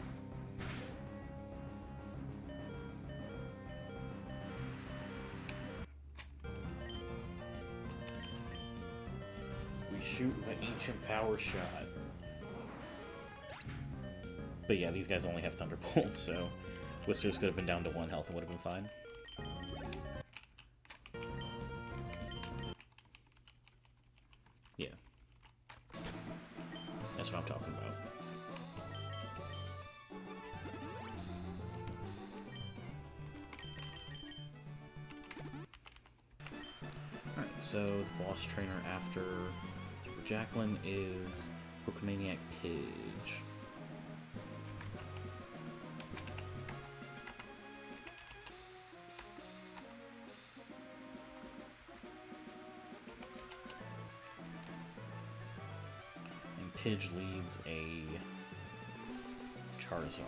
We shoot the Ancient Power shot. But yeah, these guys only have Thunderbolt, so Whiskers could have been down to 1 health and would have been fine. Yeah. That's what I'm talking about. Alright, so the boss trainer after Jacqueline is Pokemaniac Pidge. Pidge leads a Charizard.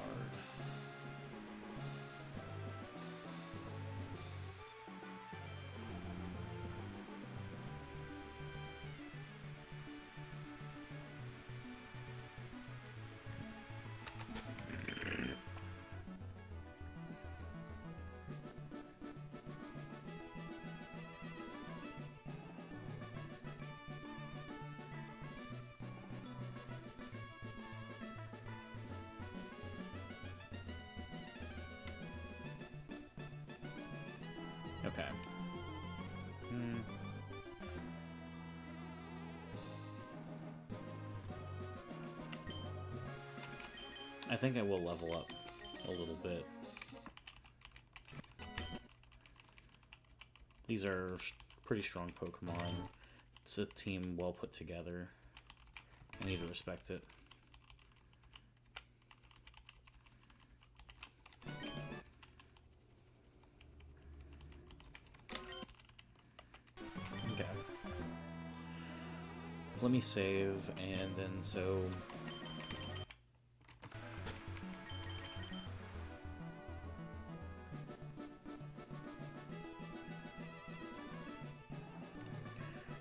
Okay. I think I will level up a little bit. These are pretty strong Pokemon. It's a team well put together. I need to respect it. Okay. Let me save, and then so...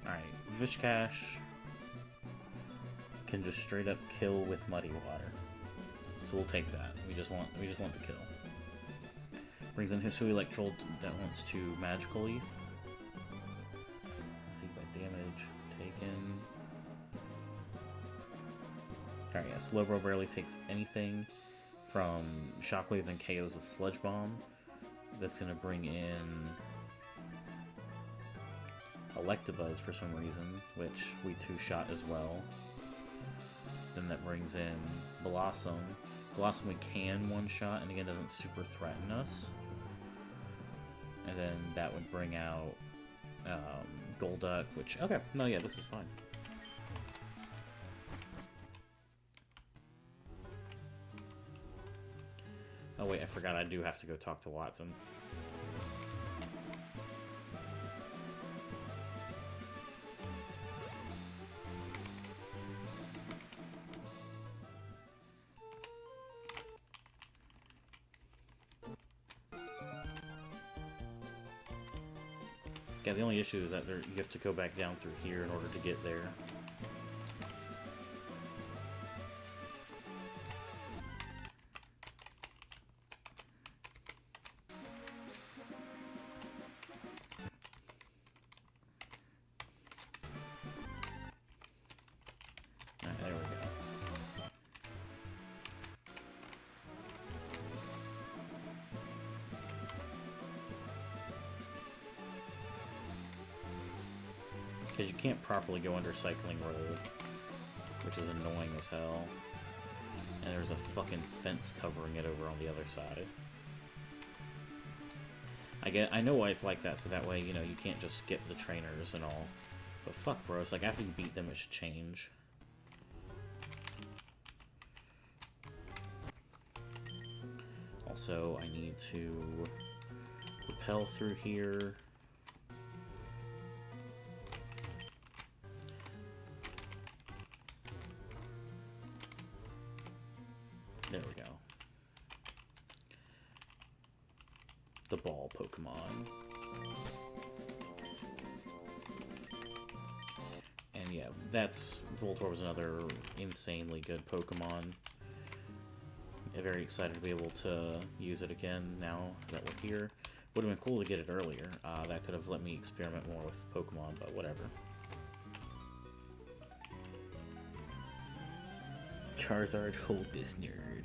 Alright, Vishkash can just straight up kill with Muddy Water. So we'll take that. We just want the kill. Brings in Hisui Electrode that wants to Magical Leaf. Let's see by damage taken. Alright, yeah, Slowbro barely takes anything from Shockwave and KOs with Sludge Bomb. That's gonna bring in Electabuzz for some reason, which we two-shot as well. Then that brings in Blossom. Blossom we can one-shot, and again doesn't super threaten us. And then that would bring out Golduck, which... Okay, no, yeah, this is fine. Oh wait, I forgot I do have to go talk to Watson. Yeah, the only issue is that you have to go back down through here in order to get there. Alright, there we go. Because you can't properly go under Cycling Road, which is annoying as hell. And there's a fucking fence covering it over on the other side. I know why it's like that, so that way, you know, you can't just skip the trainers and all. But fuck, bro, it's like after you beat them, it should change. Also, I need to rappel through here. the ball Pokemon. And yeah, Voltorb was another insanely good Pokemon. I'm very excited to be able to use it again now that we're here. Would have been cool to get it earlier. That could have let me experiment more with Pokemon, but whatever. Charizard, hold this nerd.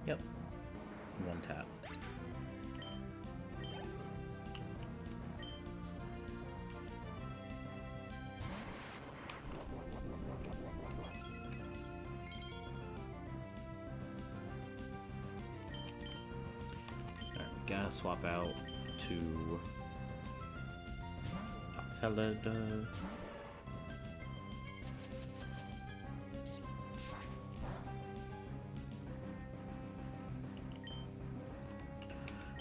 Yep. One tap. Alright, we gotta swap out to Salad.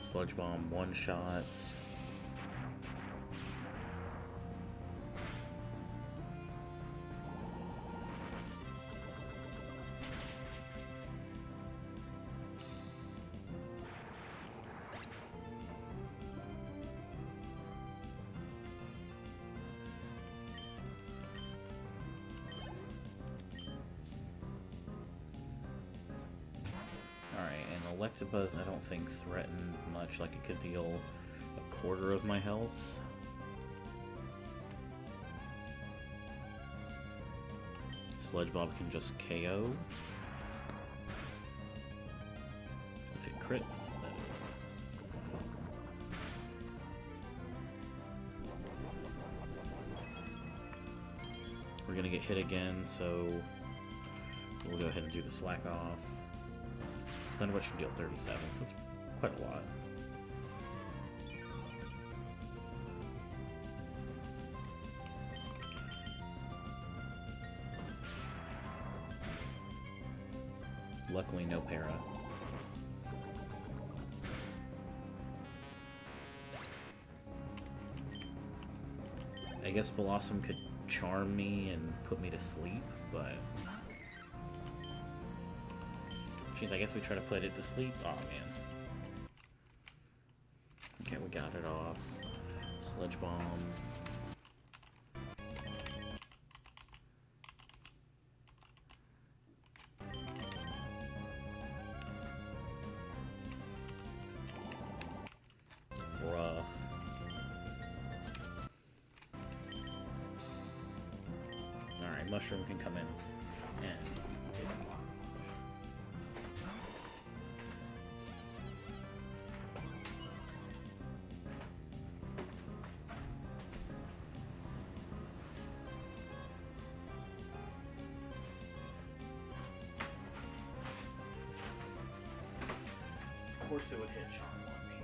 Sludge Bomb one-shots. Electabuzz, I don't think threatened much, like it could deal a quarter of my health. Sludge Bomb can just KO. If it crits, that is. We're gonna get hit again, so we'll go ahead and do the slack off. Thunderbush can deal 37, so it's quite a lot. Luckily, no para. I guess Blossom could charm me and put me to sleep, but... Jeez, I guess we try to put it to sleep. Oh man. Okay, we got it off. Sludge Bomb. Bruh. Alright, Mushroom can come in and hit him. Of course it would hit Charm on me.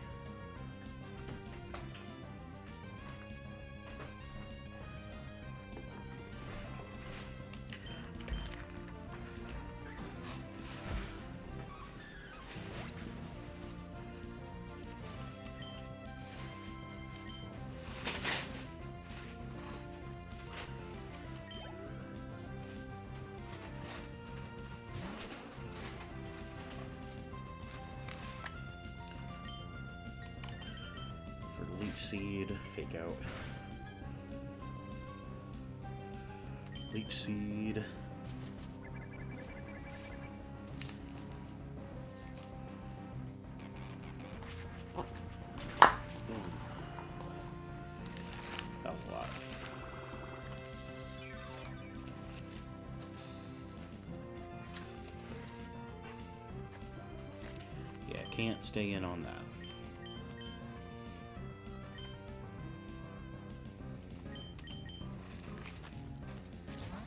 Leech Seed, fake out. Leech Seed. That was a lot. Yeah, can't stay in on that.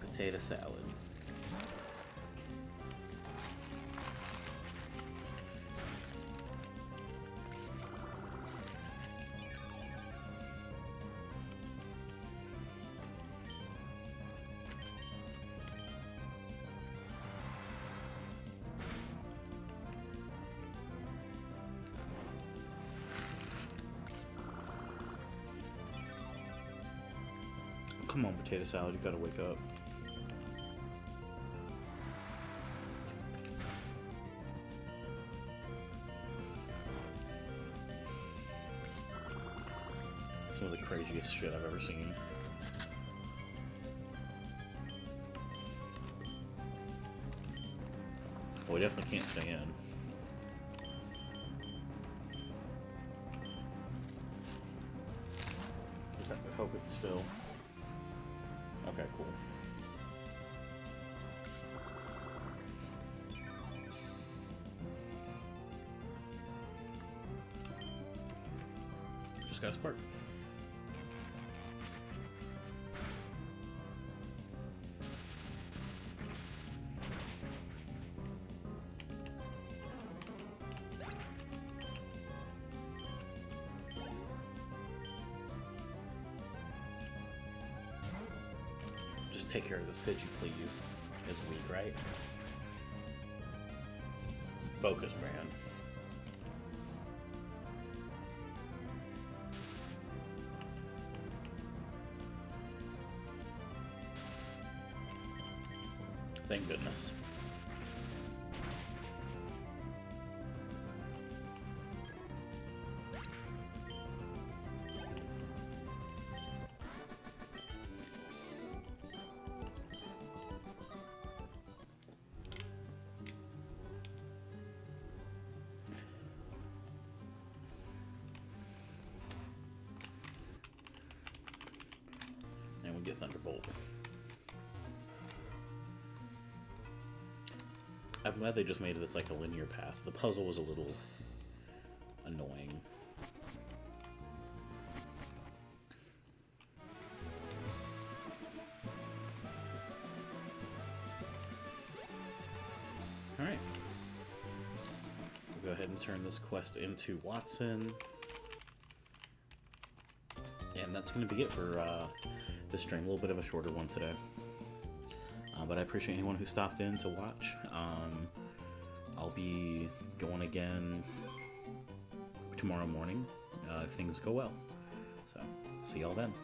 Potato salad. Come on, potato salad, you gotta wake up. Some of the craziest shit I've ever seen. Well, we definitely can't stay in. Just have to hope it's still... Okay, cool. Just got a spark. Just take care of this Pidgey, please. It's weak, right? Focus, man. Thank goodness. And we get Thunderbolt. I'm glad they just made this like a linear path. The puzzle was a little annoying. Alright. We'll go ahead and turn this quest into Watson. And that's going to be it for this stream. A little bit of a shorter one today. But I appreciate anyone who stopped in to watch. I'll be going again tomorrow morning if things go well. So, see y'all then.